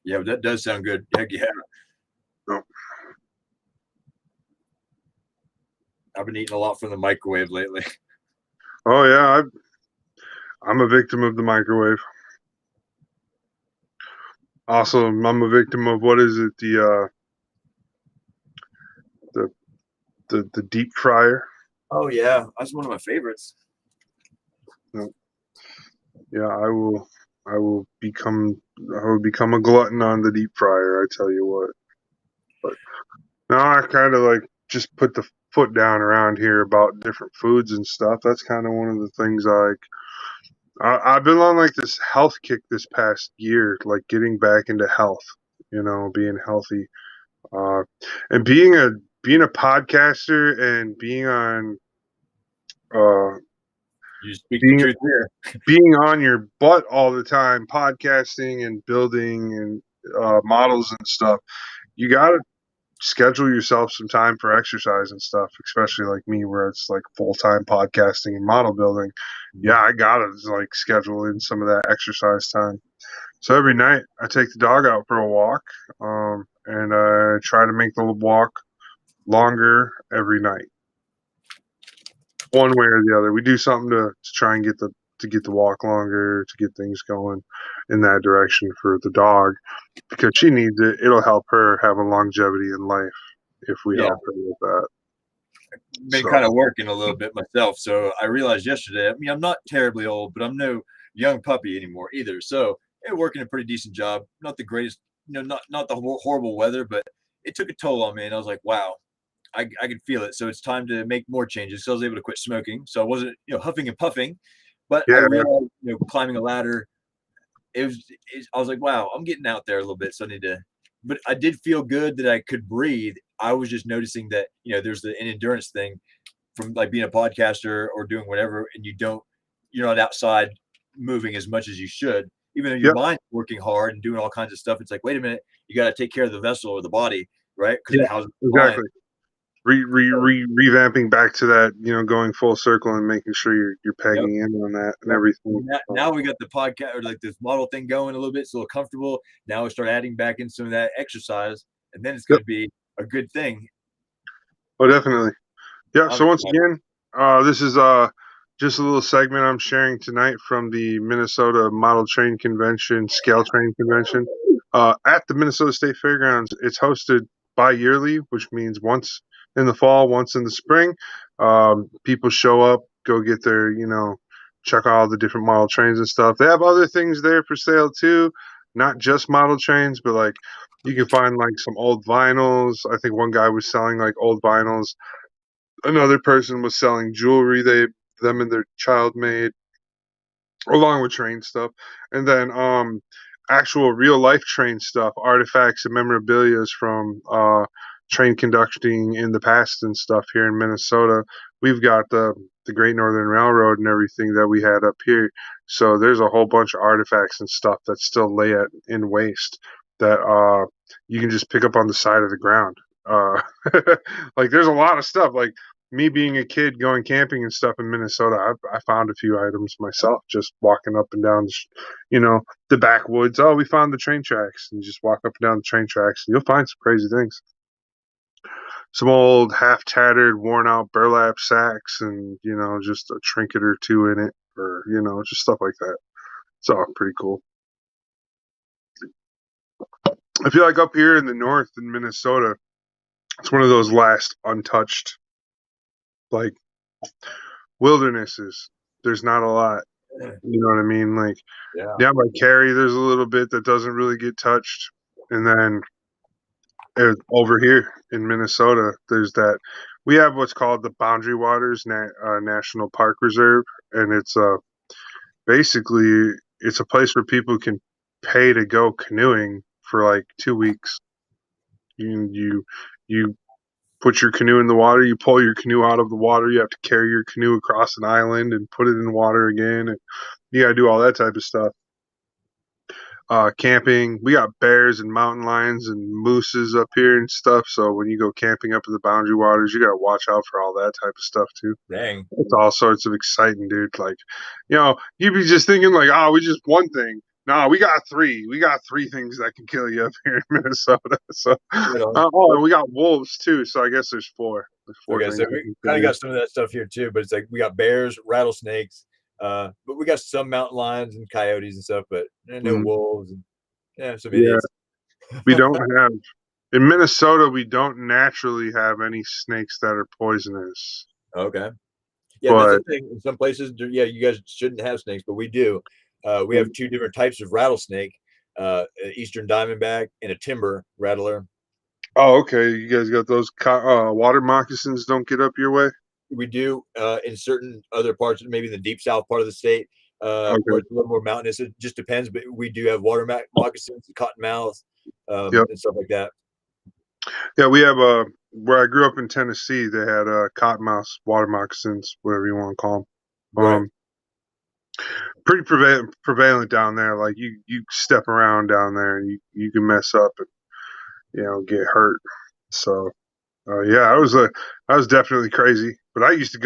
Yeah, that does sound good. Heck yeah. Oh. I've been eating a lot from the microwave lately. Oh yeah, I'm a victim of the microwave. Also, I'm a victim of what is it? The deep fryer. Oh yeah, that's one of my favorites. Yeah, I will become a glutton on the deep fryer. I tell you what. But now I kind of just put the foot down around here about different foods and stuff. That's kind of one of the things I've been on this health kick this past year, getting back into health. Being healthy, and being a podcaster and being on You speak the being truth here. being on your butt all the time, podcasting and building and models and stuff. You got to schedule yourself some time for exercise and stuff, especially like me, where it's full-time podcasting and model building. Yeah, I gotta schedule in some of that exercise time. So every night I take the dog out for a walk, and I try to make the walk longer every night, one way or the other. We do something to try and get the walk longer, to get things going in that direction for the dog, because she needs it. It'll help her have a longevity in life if we Yeah. help her with that. been kind of working a little bit myself. So I realized yesterday, I mean, I'm not terribly old, but I'm no young puppy anymore either. So working a pretty decent job. Not the greatest, not the horrible weather, but it took a toll on me. And I was like, wow, I could feel it. So it's time to make more changes. So I was able to quit smoking. So I wasn't, huffing and puffing, but I Yeah, realized, climbing a ladder, I was like, wow, I'm getting out there a little bit. So I need to, but I did feel good that I could breathe. I was just noticing that, there's an endurance thing from like being a podcaster or doing whatever, and you're not outside moving as much as you should, even though your yep, mind's working hard and doing all kinds of stuff. It's like, wait a minute, you got to take care of the vessel or the body, right? Because yeah, it houses the mind. exactly. Revamping back to that, going full circle and making sure you're Yep. pegging in on that and Yep. everything. Now we got the podcast or like this model thing going a little bit, it's a little comfortable. Now we start adding back in some of that exercise, and then it's going Yep. to be a good thing. Oh, definitely. Yeah. I'm So once excited. again, this is just a little segment I'm sharing tonight from the Minnesota Model Train Convention, Scale Train Convention, at the Minnesota State Fairgrounds. It's hosted bi-yearly, which means once in the fall, once in the spring. People show up, go get their, check out all the different model trains and stuff. They have other things there for sale too, not just model trains, but like you can find like some old vinyls. I think one guy was selling like old vinyls. Another person was selling jewelry them and their child made, along with train stuff. And then actual real life train stuff, artifacts and memorabilia from train conducting in the past and stuff here in Minnesota. We've got the Great Northern Railroad and everything that we had up here. So there's a whole bunch of artifacts and stuff that still lay in waste that you can just pick up on the side of the ground. Uh, like there's a lot of stuff. Like me being a kid going camping and stuff in Minnesota, I found a few items myself just walking up and down, the backwoods. Oh, we found the train tracks, and you just walk up and down the train tracks, and you'll find some crazy things. Some old, half tattered, worn out burlap sacks, and just a trinket or two in it, or just stuff like that. It's all pretty cool. I feel like up here in the north in Minnesota, it's one of those last untouched, like wildernesses. There's not a lot. You know what I mean? Like down by Cary, there's a little bit that doesn't really get touched, and then over here in Minnesota, there's that. We have what's called the Boundary Waters National Park Reserve, and it's basically it's a place where people can pay to go canoeing for like 2 weeks. You put your canoe in the water, you pull your canoe out of the water, you have to carry your canoe across an island and put it in the water again, and you got to do all that type of stuff. Camping, we got bears and mountain lions and mooses up here and stuff. So when you go camping up in the Boundary Waters, you got to watch out for all that type of stuff too. Dang. It's all sorts of exciting, dude. Like, you'd be just thinking like, oh, we just one thing. No, we got three. We got three things that can kill you up here in Minnesota. So, and we got wolves too. So I guess there's four. There's four Okay, things. so we kind of got some of that stuff here too, but it's like we got bears, rattlesnakes, but we got some mountain lions and coyotes and stuff, but no wolves and some idiots. We don't have in Minnesota. We don't naturally have any snakes that are poisonous. Okay. Yeah, But that's the thing. In some places, you guys shouldn't have snakes, but we do. We have two different types of rattlesnake, Eastern Diamondback and a timber rattler. oh, okay. You guys got those water moccasins don't get up your way? We do in certain other parts, maybe in the deep south part of the state, Okay. where it's a little more mountainous. It just depends, but we do have water moccasins, cottonmouths, Yep. and stuff like that. Yeah, we have where I grew up in Tennessee, they had cottonmouth water moccasins, whatever you want to call them. Right. Pretty prevalent down there. Like you step around down there and you can mess up and get hurt. So yeah, I was definitely crazy. But I used to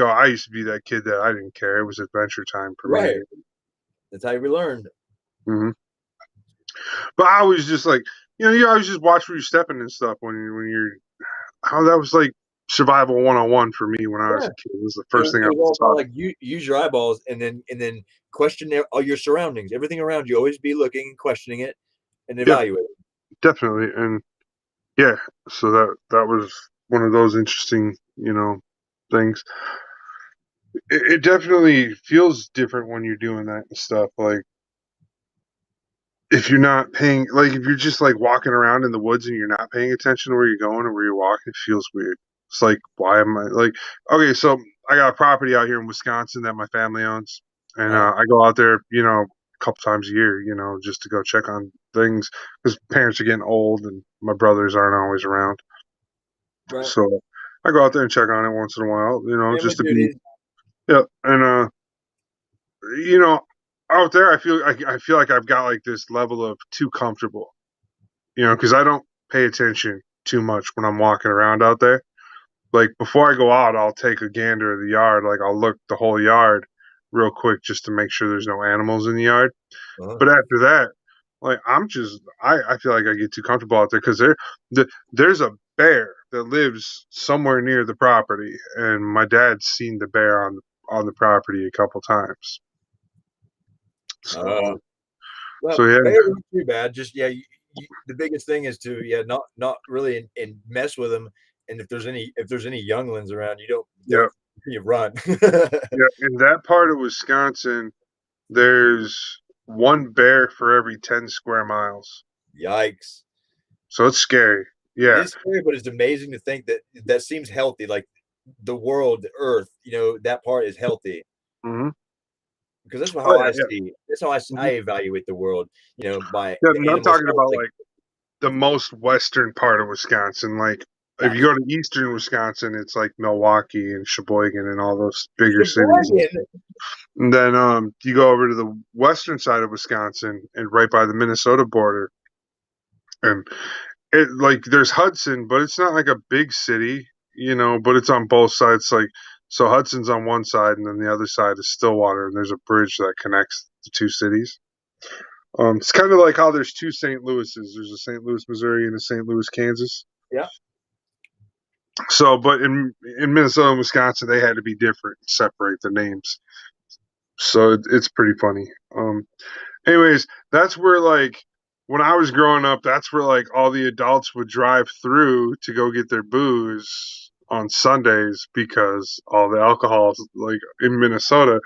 be that kid that I didn't care. It was adventure time for Right. me. That's how we learned. hmm But I was just like, you always just watch where you're stepping and stuff when you're. How that was like survival 101 for me when I was a kid. It was the first thing I was taught. Like use your eyeballs and then question all your surroundings, everything around you. Always be looking and questioning it and evaluating. Definitely, and yeah, so that was one of those interesting, things. It definitely feels different when you're doing that and stuff. Like if you're not paying, like if you're just like walking around in the woods and you're not paying attention to where you're going or where you're walking, it feels weird. It's like, why am I like, okay, so I got a property out here in Wisconsin that my family owns, and I go out there, a couple times a year, just to go check on things because parents are getting old and my brothers aren't always around. Right. So I go out there and check on it once in a while, Family just to be, duties. yeah, and you know, out there, I feel like I've got like this level of too comfortable, because I don't pay attention too much when I'm walking around out there. Like before I go out, I'll take a gander of the yard. Like I'll look the whole yard real quick just to make sure there's no animals in the yard. Uh-huh. But after that, like I feel like I get too comfortable out there because there's a bear that lives somewhere near the property, and my dad's seen the bear on the property a couple times. So Well, so yeah, bears aren't too bad. Just the biggest thing is to not really and mess with them. And if there's any younglings around, yeah, you run. yeah. In that part of Wisconsin, there's one bear for every 10 square miles. Yikes! So it's scary. It Yeah. is scary, but it's amazing to think that seems healthy. Like the world, the Earth, that part is healthy Hmm. because that's Oh how yeah, I yeah. see. That's how Hmm. I evaluate the world. By Yeah, the and I'm animals. talking Health. about Like like the most western part of Wisconsin. Like if you gotcha. go to eastern Wisconsin, it's like Milwaukee and Sheboygan and all those bigger cities. Sheboygan. And then you go over to the western side of Wisconsin and right by the Minnesota border, and it like there's Hudson, but it's not like a big city, but it's on both sides. Like so Hudson's on one side and then the other side is Stillwater and there's a bridge that connects the two cities. It's kind of like how there's two St. Louis's. There's a St. Louis, Missouri and a St. Louis, Kansas. Yeah. So, but in Minnesota and Wisconsin, they had to be different, separate the names. So it's pretty funny. Anyways, that's where like when I was growing up, that's where like all the adults would drive through to go get their booze on Sundays because all the alcohol, like in Minnesota,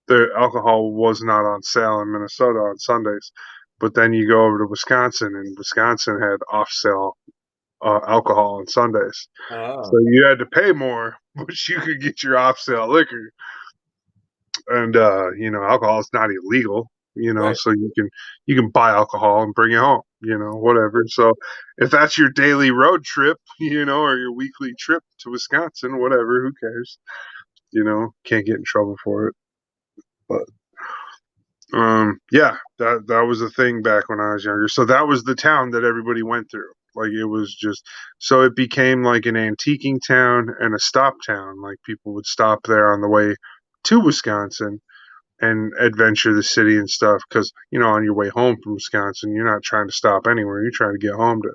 the alcohol was not on sale in Minnesota on Sundays. But then you go over to Wisconsin, and Wisconsin had off sale alcohol on Sundays. So Oh, you had to pay more, but you could get your off sale liquor. And alcohol is not illegal, right. so you can buy alcohol and bring it home, whatever. So if that's your daily road trip, or your weekly trip to Wisconsin, whatever, who cares? Can't get in trouble for it. But yeah, that was a thing back when I was younger. So that was the town that everybody went through. Like it was just so it became like an antiquing town and a stop town. Like people would stop there on the way to Wisconsin and adventure the city and stuff because on your way home from Wisconsin you're not trying to stop anywhere, you're trying to get home to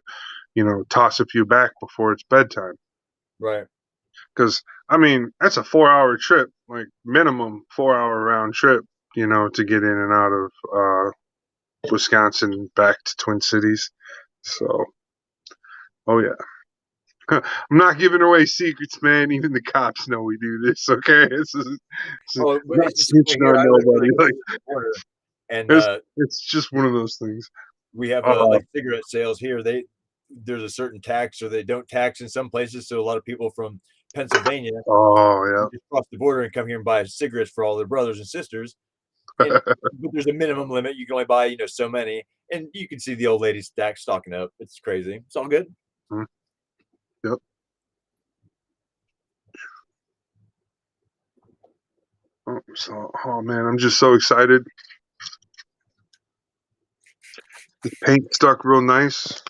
toss a few back before it's bedtime Right. because I mean that's a 4 hour trip, like minimum 4 hour round trip, to get in and out of Wisconsin back to Twin Cities. So oh yeah. I'm not giving away secrets, man. Even the cops know we do this. Okay, it's Oh, but not it's just snitching here. on I live nobody. really close Like to the border, and it's just one of those things. we have Oh, like cigarette sales here. There's a certain tax, or they don't tax in some places. So a lot of people from Pennsylvania oh just cross the border and come here and buy cigarettes for all their brothers and sisters. And yeah. but there's a minimum limit. You can only buy so many, and you can see the old lady stocking up. It's crazy. It's all good. Mm, yep. Oh man, I'm just so excited. The paint stuck real nice.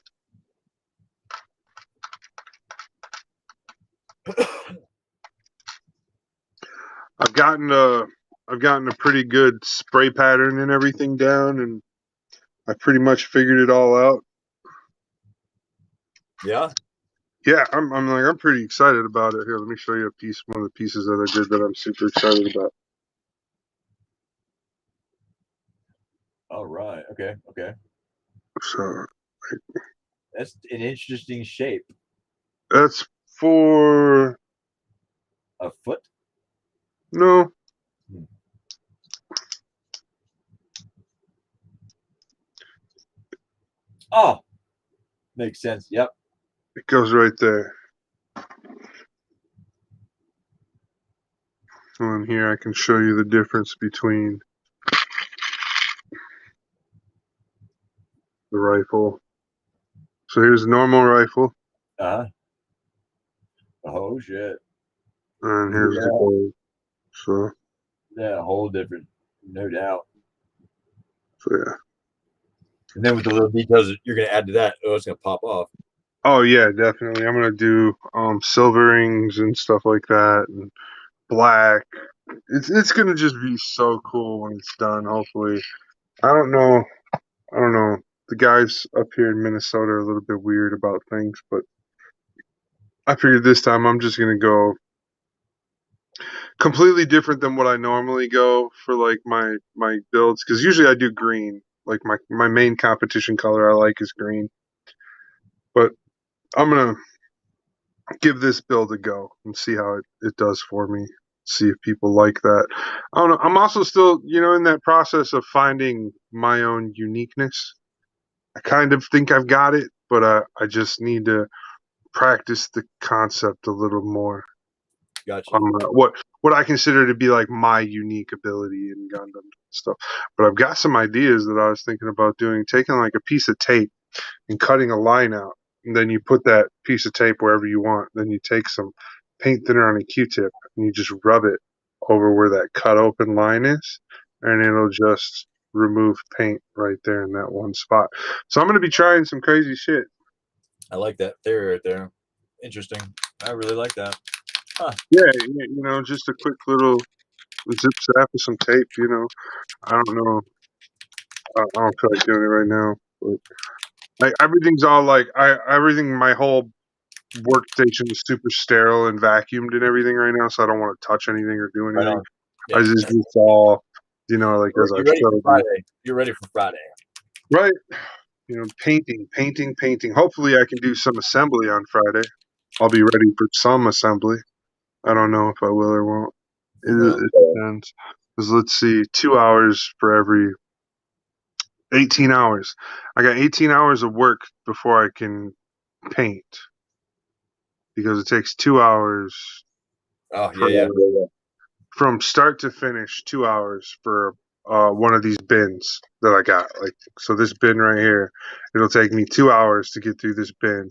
I've gotten a I've gotten a pretty good spray pattern and everything down, and I pretty much figured it all out. Yeah. Yeah, I'm pretty excited about it. Here, let me show you one of the pieces that I did that I'm super excited about. All right. Okay. Okay. So That's an interesting shape. that's for A foot? No. Oh, makes sense. Yep. It goes right there. And here I can show you the difference between the rifle. So here's a normal rifle. Uh-huh. Oh, shit. And here's the gold. So Yeah, a whole different, no doubt. yeah. And then with the little details that you're going to add to that, it's going to pop off. Oh yeah, definitely. I'm gonna do silver rings and stuff like that, and black. It's gonna just be so cool when it's done. Hopefully, I don't know. The guys up here in Minnesota are a little bit weird about things, but I figured this time I'm just gonna go completely different than what I normally go for like my builds, because usually I do green. Like my main competition color I like is green, but I'm gonna give this build a go and see how it does for me. See if people like that. I don't know. I'm also still, in that process of finding my own uniqueness. I kind of think I've got it, but I just need to practice the concept a little more. Gotcha. What I consider to be like my unique ability in Gundam and stuff. But I've got some ideas that I was thinking about doing, taking like a piece of tape and cutting a line out. And then you put that piece of tape wherever you want. Then you take some paint thinner on a Q-tip and you just rub it over where that cut open line is. And it'll just remove paint right there in that one spot. So I'm going to be trying some crazy shit. I like that theory right there. Interesting. I really like that. Huh. Yeah, just a quick little zip zap of some tape, I don't know. I don't feel like doing it right now. But everything's all like, my whole workstation is super sterile and vacuumed and everything right now, so I don't want to touch anything or do Right anything. on. Yeah. I just do it all, like as I You're ready for settle. Friday. You're ready for Friday. Right. Painting. Hopefully I can do some assembly on Friday. I'll be ready for some assembly. I don't know if I will or won't. It depends. 'Cause let's see, 2 hours for every 18 hours. I got 18 hours of work before I can paint, because it takes 2 hours Oh, for, yeah. from start to finish, 2 hours for one of these bins that I got. Like, so this bin right here, it'll take me 2 hours to get through this bin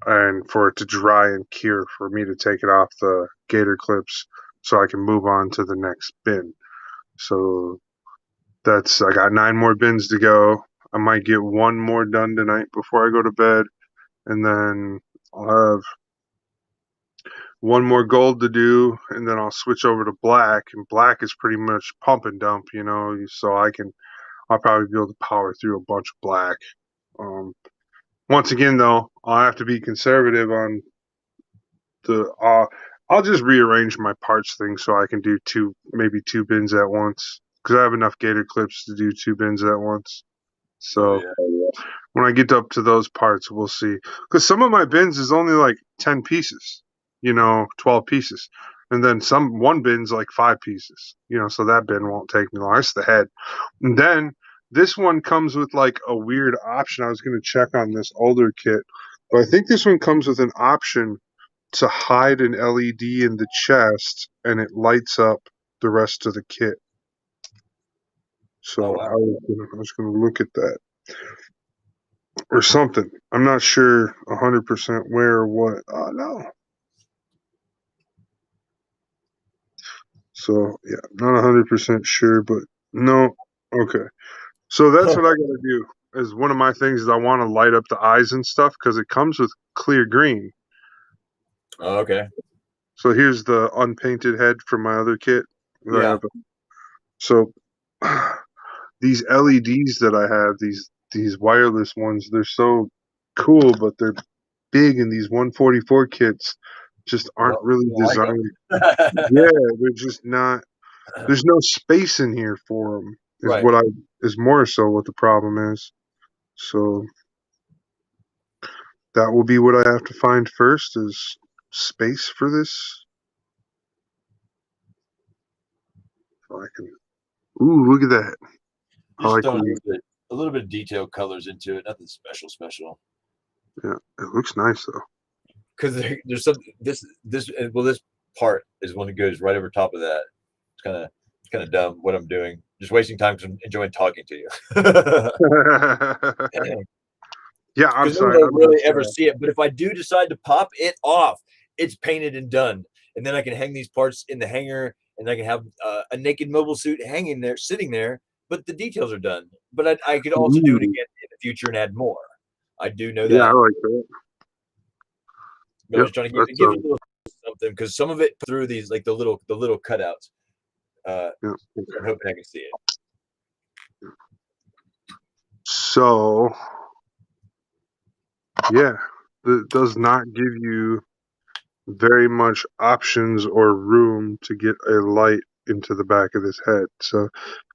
and for it to dry and cure for me to take it off the gator clips so I can move on to the next bin. So I got 9 more bins to go. I might get one more done tonight before I go to bed, and then I'll have one more gold to do, and then I'll switch over to black. And black is pretty much pump and dump, so I'll probably be able to power through a bunch of black. Once again, though, I'll have to be conservative on the. I'll just rearrange my parts thing so I can do maybe two bins at once, because I have enough gator clips to do 2 bins at once. So when I get up to those parts, we'll see. Because some of my bins is only like 10 pieces, 12 pieces. And then one bin's like 5 pieces, so that bin won't take me long. That's the head. And then this one comes with like a weird option. I was going to check on this older kit, but I think this one comes with an option to hide an LED in the chest and it lights up the rest of the kit. So I was going to look at that. Or something. I'm not sure 100% where or what. No. So, yeah, not 100% sure, but no. Okay. So that's what I got to do. Is one of my things is I want to light up the eyes and stuff because it comes with clear green. Oh, okay. So here's the unpainted head from my other kit. Yeah. So these LEDs that I have, these wireless ones, they're so cool, but they're big, and these 144 kits just aren't really designed. Yeah, they're just not. There's no space in here for them. Is more so what the problem is. So that will be what I have to find first, is space for this. I can. Ooh, look at that. Just like throwing when- a little bit of detailed colors into it. Nothing special. Yeah, it looks nice though. Because there's some this part is one that goes right over top of that. It's kind of dumb what I'm doing. Just wasting time because I'm enjoying talking to you. Yeah, I'm Because no one sorry. will I'm really just, ever see it. But if I do decide to pop it off, it's painted and done. And then I can hang these parts in the hangar, and I can have a naked mobile suit hanging there, sitting there. But the details are done. But I could also do it Ooh. again in the future and add more. I do know Yeah, I that. like that. But I Yep, was trying to that's give it a little something because some of it through these like the little cutouts. yeah. I'm hoping I can see it. So yeah, it does not give you very much options or room to get a light into the back of this head. So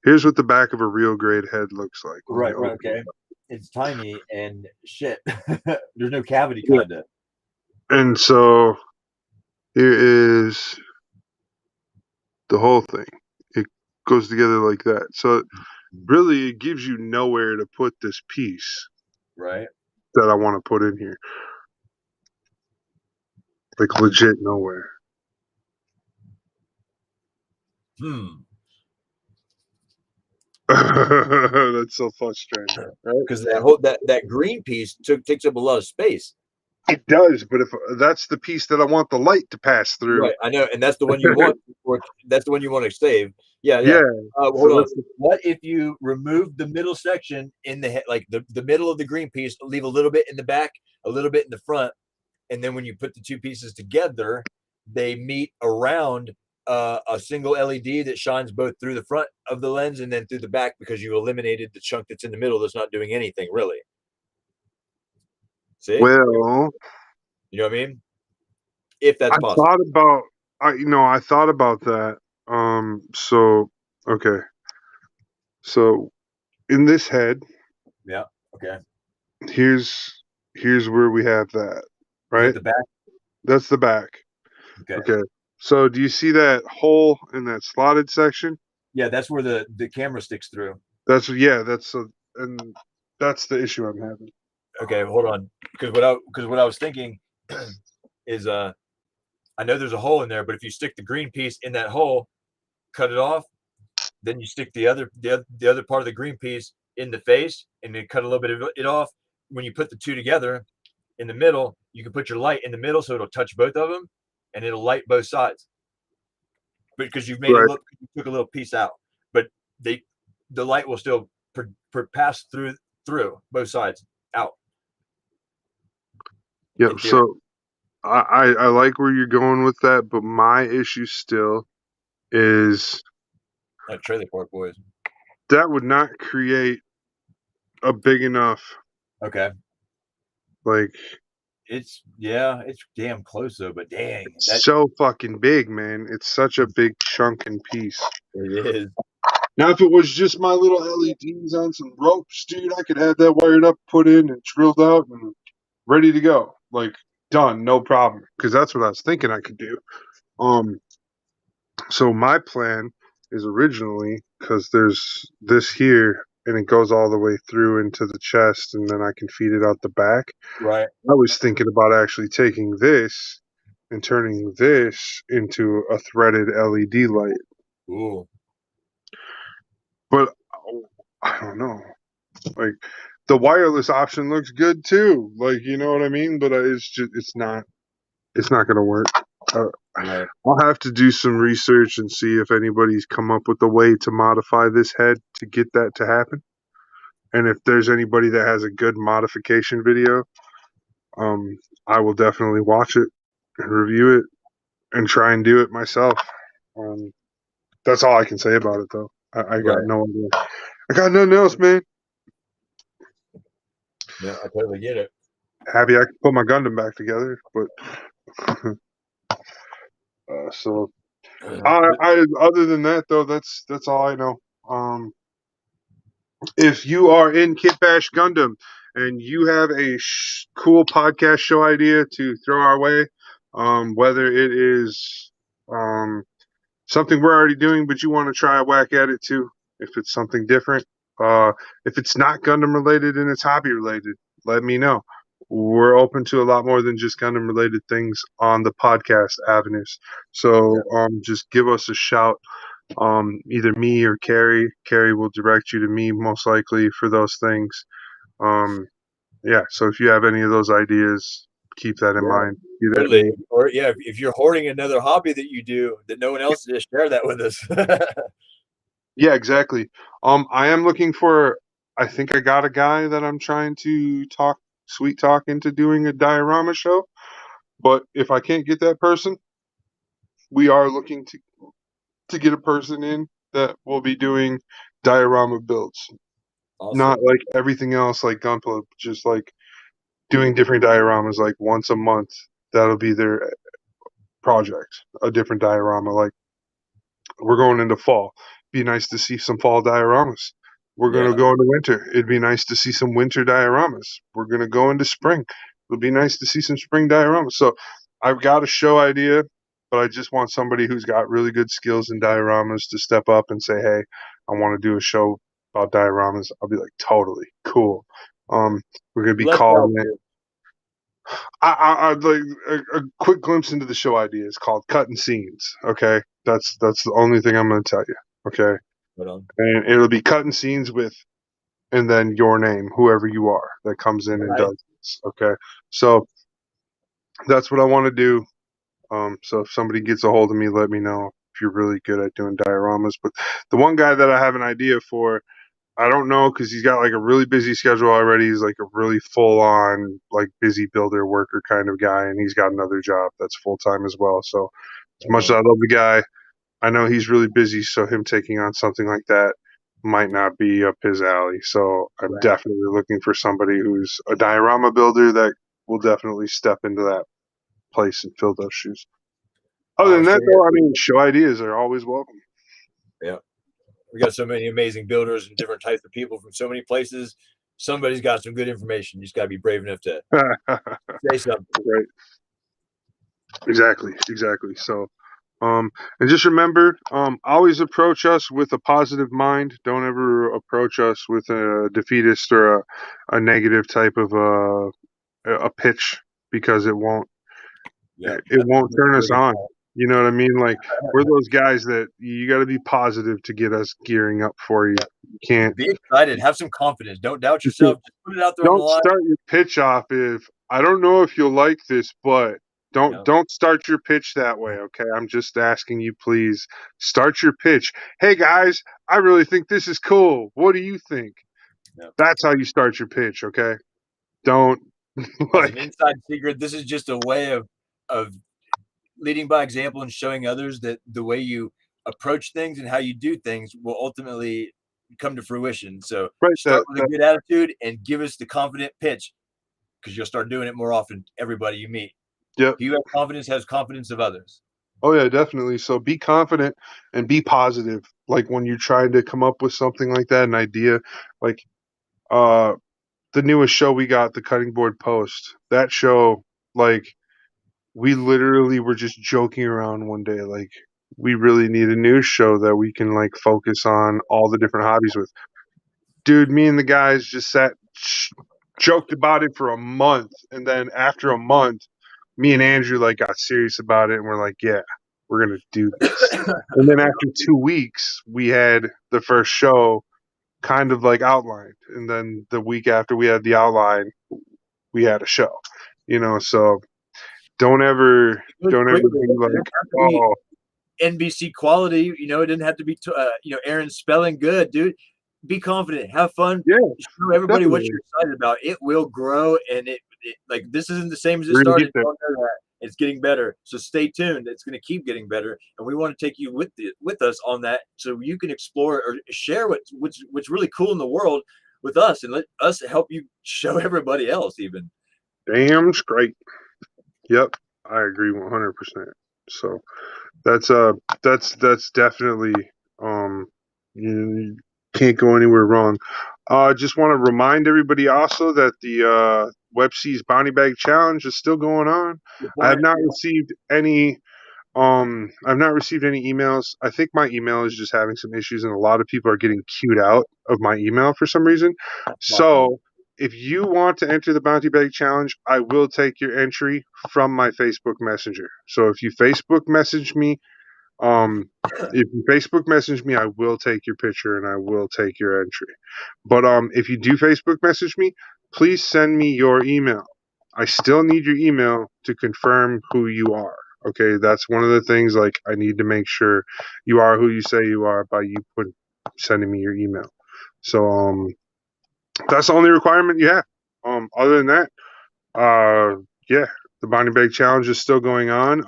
here's what the back of a real grade head looks like. Let me open it. It's tiny and shit. There's no cavity, Yeah. kind of. And so here is the whole thing. It goes together like that. So really, it gives you nowhere to put this piece Right. that I want to put in here. Like legit nowhere. That's so frustrating, right? Because that green piece takes up a lot of space. It does, but if that's the piece that I want the light to pass through, Right, I know, and that's the one you want. That's the one you want to save. Yeah. yeah. Hold So on. that's What if you remove the middle section in the head, like the middle of the green piece, leave a little bit in the back, a little bit in the front, and then when you put the two pieces together, they meet around a single LED that shines both through the front of the lens and then through the back because you eliminated the chunk that's in the middle that's not doing anything really. See? well. You know what I mean? If that's I possible. thought about, I thought about that. So okay, so in this head, Yeah. Okay. here's where we have that, Is that right? the back? That's the back. Okay. Okay. So do you see that hole in that slotted section? Yeah, that's where the camera sticks through. That's and that's the issue I'm having. Okay, hold on. Because what I was thinking is I know there's a hole in there, but if you stick the green piece in that hole, cut it off, then you stick the other part of the green piece in the face, and then cut a little bit of it off. When you put the two together in the middle, you can put your light in the middle, so it'll touch both of them, and it'll light both sides. Because you've made Right. you took a little piece out, but the light will still pass through both sides out. Yep. So I like where you're going with that, but my issue still is Trailer Park Boys. that would not create a big enough Okay. like It's damn close though, but dang, so fucking big, man. It's such a big chunking piece. it is. Now, if it was just my little LEDs on some ropes, dude, I could have that wired up, put in, and drilled out, and ready to go. Like done, no problem. Because that's what I was thinking I could do. So my plan is originally because there's this here, and it goes all the way through into the chest, and then I can feed it out the back. Right. I was thinking about actually taking this and turning this into a threaded LED light. Ooh. But I don't know. Like the wireless option looks good too. Like you know what I mean. But it's not going to work. Right. I'll have to do some research and see if anybody's come up with a way to modify this head to get that to happen. And if there's anybody that has a good modification video, I will definitely watch it and review it and try and do it myself. That's all I can say about it, though. I got Right. no idea. I got nothing else, man. Yeah, I totally get it. Happy I can put my Gundam back together, but so I other than that though, that's all I know. If you are in Kit Bash Gundam and you have a cool podcast show idea to throw our way, whether it is something we're already doing, but you want to try a whack at it too. If it's something different, if it's not Gundam related and it's hobby related, let me know. We're open to a lot more than just Gundam related things on the podcast avenues. So just give us a shout. Either me or Carrie. Carrie will direct you to me most likely for those things. Yeah. So if you have any of those ideas, keep that in mind. Totally. Or if you're hoarding another hobby that you do that no one else does, share that with us. Yeah, exactly. I am looking for. I think I got a guy that I'm trying to sweet talk into doing a diorama show. But if I can't get that person, we are looking to get a person in that will be doing diorama builds. Awesome. Not like everything else, like Gunpla, just like doing different dioramas, like once a month. That'll be their project, a different diorama. Like we're going into fall. Be nice to see some fall dioramas. We're going to go into winter. It'd be nice to see some winter dioramas. We're going to go into spring. It'll be nice to see some spring dioramas. So I've got a show idea, but I just want somebody who's got really good skills in dioramas to step up and say, hey, I want to do a show about dioramas. I'll be like, totally cool. We're going to be calling it. I'd like a quick glimpse into the show idea. It's called Cutting Scenes. Okay, that's the only thing I'm going to tell you. Okay, and it'll be cutting scenes with, and then your name, whoever you are that comes in and does this. Okay, so that's what I want to do. So if somebody gets a hold of me, let me know if you're really good at doing dioramas. But the one guy that I have an idea for, I don't know, because he's got like a really busy schedule already. He's like a really full-on, like busy builder worker kind of guy, and he's got another job that's full-time as well. So as much as I love the guy, I know he's really busy. So him taking on something like that might not be up his alley. So I'm definitely looking for somebody who's a diorama builder that will definitely step into that place and fill those shoes. Other than that, though, I mean, show ideas are always welcome. Yeah. We got so many amazing builders and different types of people from so many places. Somebody's got some good information. You just got to be brave enough to say something. Right. Exactly. So, and just remember, always approach us with a positive mind. Don't ever approach us with a defeatist or a negative type of a pitch, because it won't turn us on. You know what I mean? Like, we're those guys that you got to be positive to get us gearing up for you. You can't be excited. Have some confidence. Don't doubt yourself. Just put it out there. Don't start your pitch off if I don't know if you'll like this, but don't start your pitch that way. Okay, I'm just asking you, please start your pitch. Hey guys, I really think this is cool. What do you think? That's how you start your pitch. Okay, don't like an inside secret. This is just a way of leading by example and showing others that the way you approach things and how you do things will ultimately come to fruition. So start with a good attitude and give us the confident pitch, because you'll start doing it more often. Everybody you meet. Yep. You have confidence, has confidence of others. Oh yeah, definitely. So be confident and be positive. Like when you're trying to come up with something like that, an idea, like the newest show we got, the Cutting Board Post. That show, like, we literally were just joking around one day, like, we really need a news show that we can like focus on all the different hobbies with. Dude, me and the guys just joked about it for a month, and then after a month, me and Andrew like got serious about it, and we're like, yeah, we're gonna do this. And then after 2 weeks, we had the first show kind of like outlined, and then the week after we had the outline, we had a show. You know, so don't ever be like, oh, NBC quality. You know, it didn't have to be Aaron spelling good, dude. Be confident, have fun, show everybody what you're excited about. It will grow, and it like, this isn't the same as it started. It's getting better, so stay tuned. It's going to keep getting better, and we want to take you with us on that, so you can explore or share what's really cool in the world with us, and let us help you show everybody else. Even damn straight. Yep, I agree 100%. So that's definitely you can't go anywhere wrong. Just want to remind everybody also that the Webseas Bounty Bag Challenge is still going on. I have not received any I've not received any emails. I think my email is just having some issues, and a lot of people are getting queued out of my email for some reason. So, if you want to enter the Bounty Bag Challenge, I will take your entry from my Facebook Messenger. So, if you Facebook message me, I will take your picture and I will take your entry. But if you do Facebook message me, please send me your email. I still need your email to confirm who you are. Okay, that's one of the things. Like, I need to make sure you are who you say you are by you sending me your email. So that's the only requirement you have. Other than that, yeah, the Bounty Bag Challenge is still going on.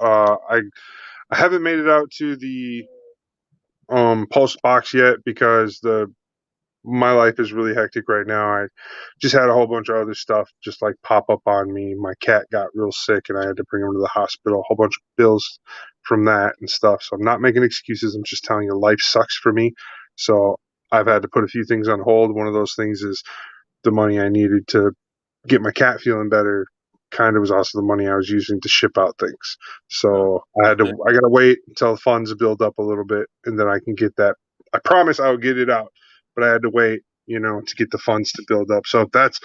I haven't made it out to the post box yet because my life is really hectic right now. I just had a whole bunch of other stuff just like pop up on me. My cat got real sick and I had to bring him to the hospital. A whole bunch of bills from that and stuff. So I'm not making excuses. I'm just telling you life sucks for me. So I've had to put a few things on hold. One of those things is the money I needed to get my cat feeling better. Kind of was also the money I was using to ship out things. So I gotta wait until the funds build up a little bit and then I can get that. I promise I will get it out, but I had to wait, to get the funds to build up. So if that's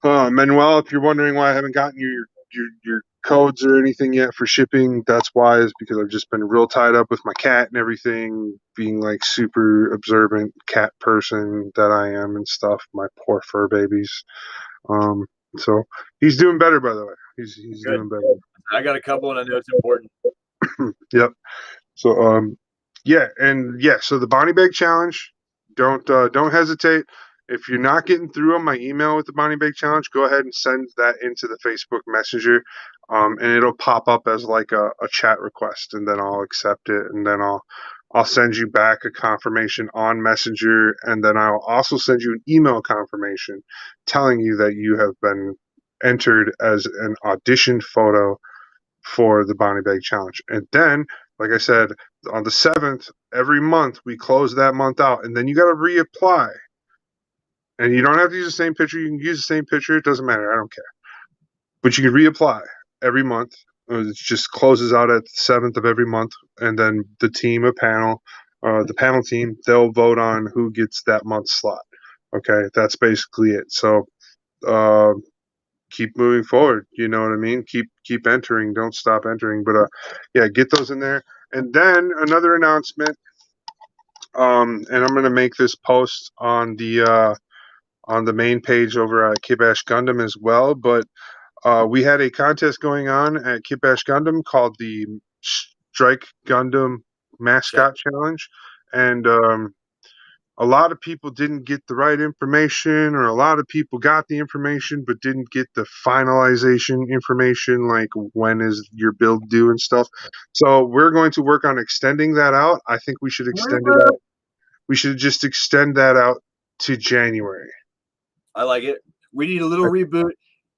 Manuel, if you're wondering why I haven't gotten your codes or anything yet for shipping, that's why, is because I've just been real tied up with my cat and everything, being like super observant cat person that I am and stuff. My poor fur babies. So he's doing better, by the way. He's doing better. I got a couple, and I know it's important. Yep. So so the Bounty Bag Challenge. Don't hesitate. If you're not getting through on my email with the Bounty Bag Challenge, go ahead and send that into the Facebook Messenger, and it'll pop up as like a chat request, and then I'll accept it, and then I'll send you back a confirmation on Messenger, and then I'll also send you an email confirmation telling you that you have been entered as an audition photo for the Bounty Bag Challenge. And then, like I said, on the 7th, every month, we close that month out, and then you got to reapply. And you don't have to use the same picture. You can use the same picture. It doesn't matter. I don't care. But you can reapply every month. It just closes out at the 7th of every month, and then the panel team, they'll vote on who gets that month's slot. Okay, that's basically it. So keep moving forward. You know what I mean? Keep entering. Don't stop entering. But get those in there. And then another announcement. And I'm gonna make this post on the main page over at Kibash Gundam as well. But we had a contest going on at Kibash Gundam called the Strike Gundam Mascot Challenge, and a lot of people didn't get the right information, or a lot of people got the information but didn't get the finalization information, like when is your build due and stuff. So we're going to work on extending that out. I think we should extend it out. We should just extend that out to January. I like it. We need a little reboot.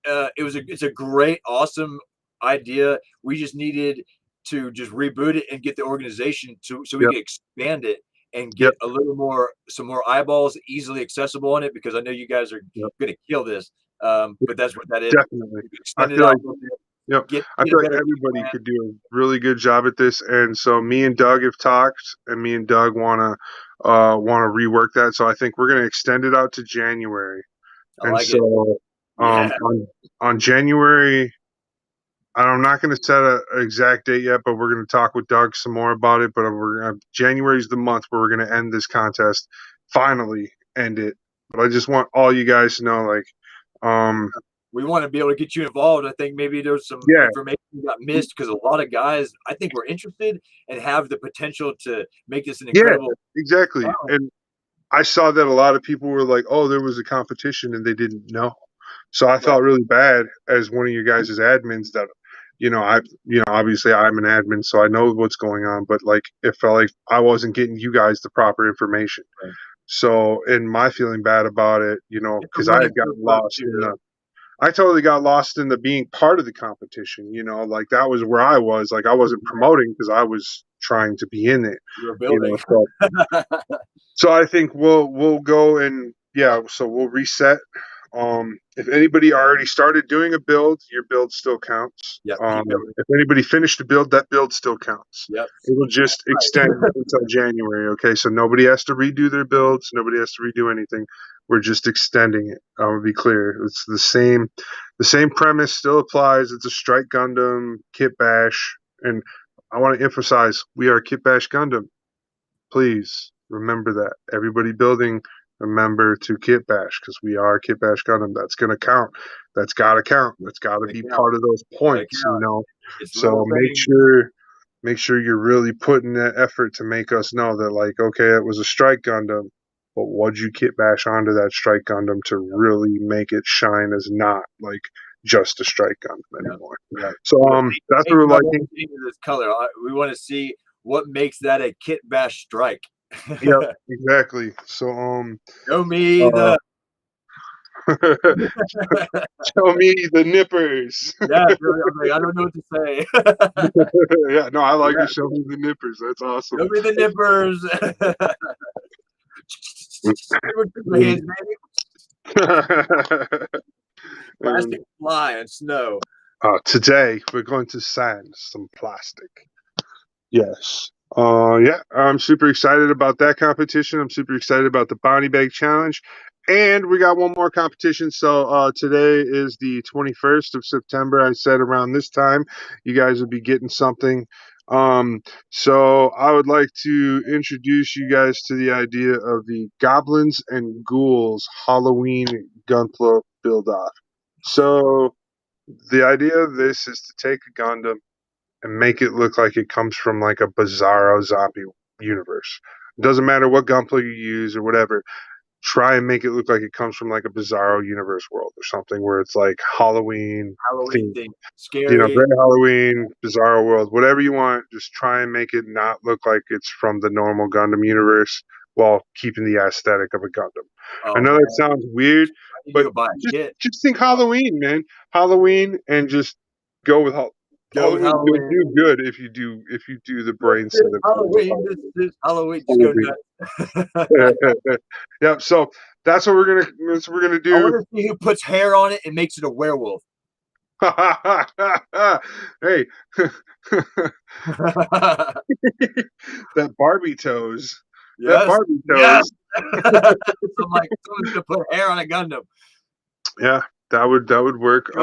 It's a great, awesome idea. We just needed to just reboot it and get the organization so we can expand it and get some more eyeballs easily accessible on it, because I know you guys are going to kill this. But that's what that is. Definitely. I feel like everybody could do a really good job at this, and so me and Doug have talked, and me and Doug want to rework that. So I think we're going to extend it out to January. On January, I'm not going to set an exact date yet, but we're going to talk with Doug some more about it. But January is the month where we're going to end this contest, finally end it. But I just want all you guys to know, like, we want to be able to get you involved. I think maybe there's some information got missed, because a lot of guys, I think, were interested and have the potential to make this an incredible. Yeah, exactly. And I saw that a lot of people were like, "Oh, there was a competition," and they didn't know. So I felt really bad as one of you guys' admins that, obviously I'm an admin, so I know what's going on, but like it felt like I wasn't getting you guys the proper information. Right. So, and my feeling bad about it, because I had gotten lost I totally got lost in the being part of the competition, like that was where I was. Like I wasn't promoting because I was trying to be in it. You're building. So I think we'll go and so we'll reset If anybody already started doing a build, your build still counts. Yep. If anybody finished a build, that build still counts. Yep. It will just extend until January. Okay, so nobody has to redo their builds. Nobody has to redo anything. We're just extending it. I will be clear. It's the same premise still applies. It's a Strike Gundam Kit Bash, and I want to emphasize we are Kit Bash Gundam. Please remember that. Everybody building, remember to Kit Bash because we are Kit Bash Gundam. That's going to count. That's got to count. That's got to be part of those points, you know. So make sure you're really putting that effort to make us know that, like, okay, it was a Strike Gundam, but what'd you Kit Bash onto that Strike Gundam to really make it shine as not like just a Strike Gundam anymore? So that's what we're liking. This color, we want to see what makes that a Kit Bash Strike. Yep, exactly. So show me the show me the nippers. Yeah, I don't know what to say. Yeah, no, I like to show me the nippers. That's awesome. Show me the nippers. Plastic fly and snow. Today we're going to sand some plastic. Yes. Yeah, I'm super excited about that competition. I'm super excited about the Bounty Bag Challenge. And we got one more competition. So today is the 21st of September. I said around this time you guys would be getting something. So I would like to introduce you guys to the idea of the Goblins and Ghouls Halloween Gunpla Build-Off. So the idea of this is to take a Gundam and make it look like it comes from like a bizarro zombie universe. It doesn't matter what gunpla you use or whatever. Try and make it look like it comes from like a bizarro universe world or something where it's like Halloween thing. Scary. You know, great Halloween, bizarro world, whatever you want. Just try and make it not look like it's from the normal Gundam universe while keeping the aesthetic of a Gundam. I know that sounds weird, but just think Halloween, man. Halloween, and just go with Halloween. Halloween will do good if you do the brain set. This is Halloween. Just go nuts. Yep. So that's what we're gonna do. I want to see who puts hair on it and makes it a werewolf. Hey, that Barbie toes. Yes. That Barbie toes. Yes. I'm like, someone's gonna put hair on a Gundam. Yeah, that would work.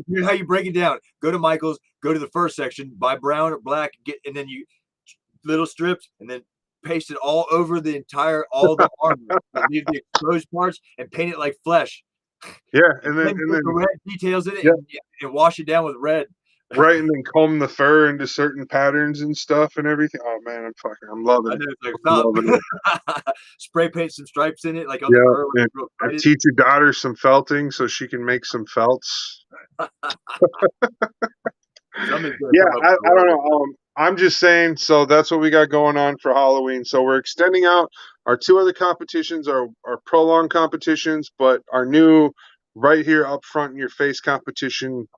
Here's how you break it down. Go to Michael's. Go to the first section. Buy brown or black. And then you little strips, and then paste it all over all the armor. Leave the exposed parts and paint it like flesh. Yeah, and then the red details in it, and wash it down with red. Right, and then comb the fur into certain patterns and stuff and everything. Oh man, I'm loving it. Spray paint some stripes in it, like on the fur. And teach your daughter some felting so she can make some felts. I don't know. I'm just saying. So that's what we got going on for Halloween. So we're extending out. Our two other competitions are prolonged competitions, but our new right here up front in your face competition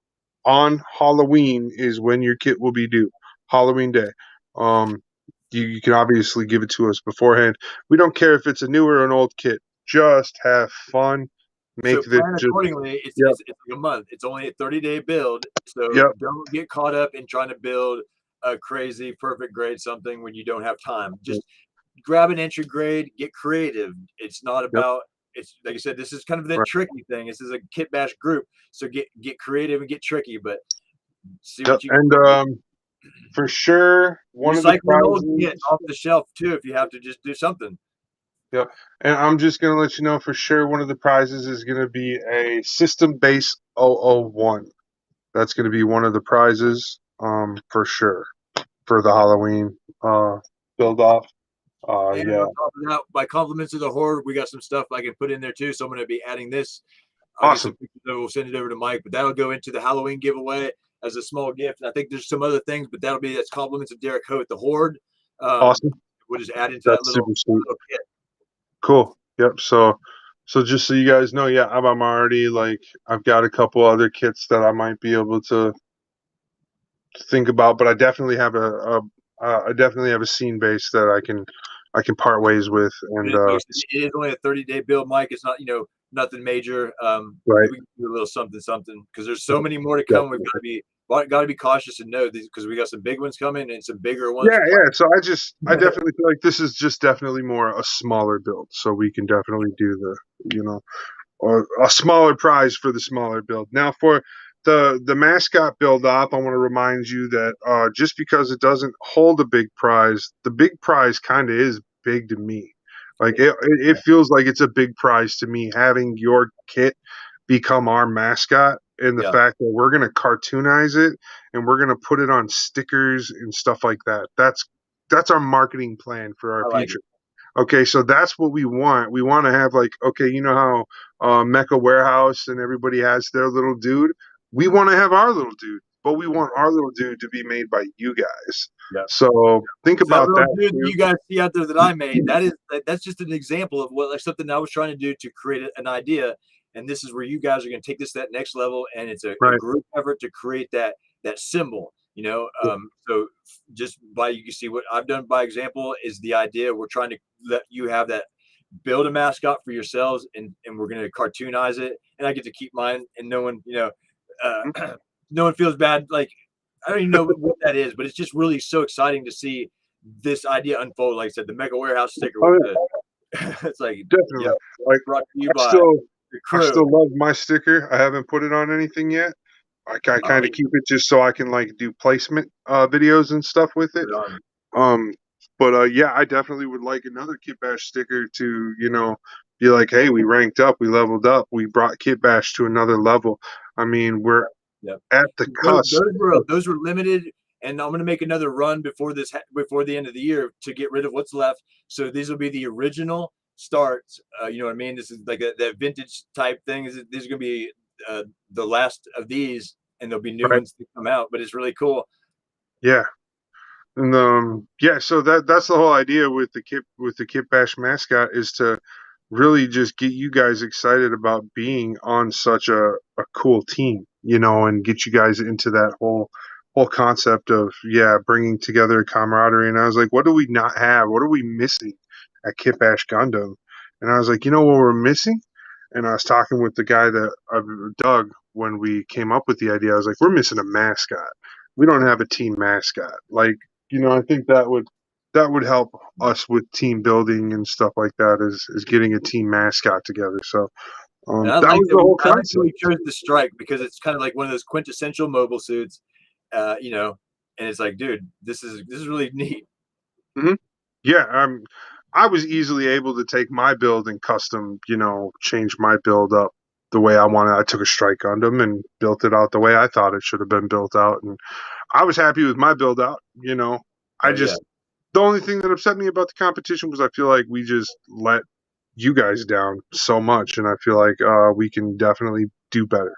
on Halloween is when your kit will be due. Halloween day. You can obviously give it to us beforehand. We don't care if it's a new or an old kit. Just have fun. Make so accordingly. It's like a month. It's only a 30-day build. So don't get caught up in trying to build a crazy perfect grade something when you don't have time. Just grab an entry grade. Get creative. It's not about. It's like I said. This is kind of the tricky thing. This is a Kit Bash group. So get creative and get tricky. But see what you and for sure one of the prizes off the shelf too. If you have to just do something. Yep. And I'm just going to let you know for sure one of the prizes is going to be a System Base 001. That's going to be one of the prizes for sure for the Halloween build off. And on top of that, by compliments of the Horde, we got some stuff I can put in there too. So I'm going to be adding this. Awesome. We'll send it over to Mike, but that'll go into the Halloween giveaway as a small gift. And I think there's some other things, but that's compliments of Derek Hote, the Horde. Awesome. We'll just add into that little kit. Cool. Yep. So just so you guys know, I'm already I've got a couple other kits that I might be able to think about, but I definitely have a scene base that I can part ways with. And it is only a 30-day build, Mike. It's not nothing major. Right. We can do a little something because there's so many more to come. We've got to be cautious and know these because we got some big ones coming and some bigger ones. Yeah. So I definitely feel like this is just definitely more a smaller build, so we can definitely do the or a smaller prize for the smaller build. Now for the mascot build op, I want to remind you that just because it doesn't hold a big prize, the big prize kind of is big to me. Like it feels like it's a big prize to me having your kit become our mascot, and the fact that we're going to cartoonize it and we're going to put it on stickers and stuff like that. That's our marketing plan for our future. Okay, so that's what we want. We want to have like, okay, you know how Mecha Warehouse and everybody has their little dude? We want to have our little dude, but we want our little dude to be made by you guys. Yeah. So think about that that. Dude you guys see out there that I made, that's just an example of what something I was trying to do to create an idea. And this is where you guys are going to take this to that next level. And it's a group effort to create that symbol. So just you can see what I've done by example is the idea. We're trying to let you have that, build a mascot for yourselves, and we're going to cartoonize it, and I get to keep mine, and no one no one feels bad. Like I don't even know what that is, but it's just really so exciting to see this idea unfold. Like I said, the Mega Warehouse sticker it's like definitely like brought to you I by the crew. I still love my sticker. I haven't put it on anything yet. I kind of keep it just so I can like do placement videos and stuff with it. But yeah, I definitely would like another Kit Bash sticker to be like, hey, we ranked up, we leveled up, we brought Kit Bash to another level. I mean, we're at the cusp. Those were limited, and I'm going to make another run before the end of the year to get rid of what's left. So these will be the original starts. You know what I mean? This is like that vintage type thing. These are going to be the last of these, and there'll be new ones that come out. But it's really cool. Yeah. And so that's the whole idea with the Kit Bash mascot is to really just get you guys excited about being on such a cool team, and get you guys into that whole concept of bringing together camaraderie. And I was like, what do we not have? What are we missing at Kit Bash Gundam? And I was like, what we're missing? And I was talking with the guy Doug, when we came up with the idea. I was like, we're missing a mascot. We don't have a team mascot. Like, I think that would help us with team building and stuff like that. Is getting a team mascot together. So that was the whole concept. We chose the Strike because it's kind of like one of those quintessential mobile suits, and it's like, dude, this is really neat. Mm-hmm. Yeah, I was easily able to take my build and custom, change my build up the way I wanted. I took a Strike Gundam and built it out the way I thought it should have been built out, and I was happy with my build out. The only thing that upset me about the competition was I feel like we just let you guys down so much, and I feel like we can definitely do better.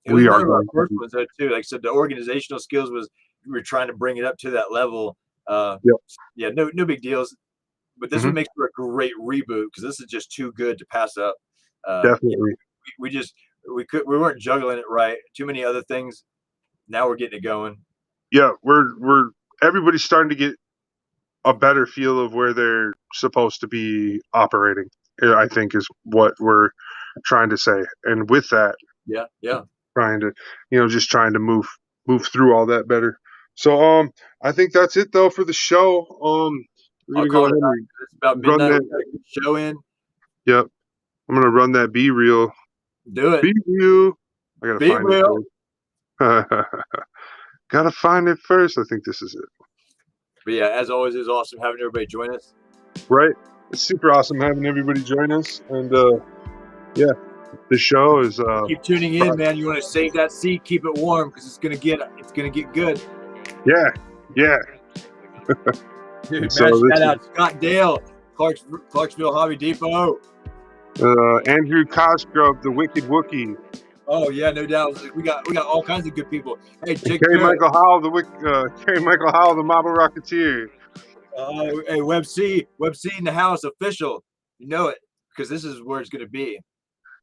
We are going to do that too. Like I said, the organizational skills we were trying to bring it up to that level. Yeah, no big deals. But this would make for a great reboot because this is just too good to pass up. Definitely. We weren't juggling it right. Too many other things. Now we're getting it going. Yeah, we're everybody's starting to get a better feel of where they're supposed to be operating, I think is what we're trying to say. And with that, trying to move through all that better. So I think that's it though for the show. We're gonna go ahead and run that show in. Yep. I'm gonna run that B reel. Do it. B reel. I gotta find it. Gotta find it first. I think this is it. But yeah, as always, it's awesome having everybody join us. Right. It's super awesome having everybody join us. And the show is keep tuning in, man. You want to save that seat, keep it warm because it's gonna get good. Yeah. Dude, shout out Scott Dale, Clarksville Hobby Depot. Andrew Cosgrove, the Wicked Wookie. Oh yeah, no doubt. We got all kinds of good people. Hey, Kerry Michael Howell, the Model Rocketeer. Hey, Web C in the house, official. You know it because this is where it's gonna be.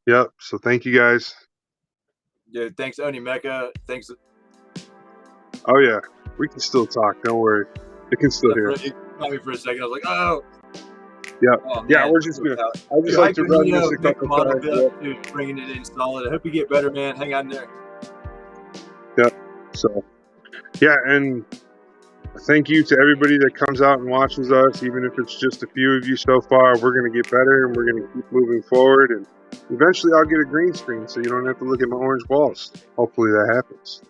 Yep. So thank you guys. Yeah. Thanks, Oni Mecca. Thanks. Oh yeah, we can still talk. Don't worry. It can still hear. You caught me for a second. I was like, oh. Yeah, Oh, yeah. man. We're just gonna. I just like to When run he this a make a couple model times. bit, dude, bringing it in solid. I hope you get better, man. Hang on there. Yeah. So, yeah, and thank you to everybody that comes out and watches us, even if it's just a few of you so far. We're going to get better and we're going to keep moving forward. And eventually I'll get a green screen so you don't have to look at my orange walls. Hopefully that happens.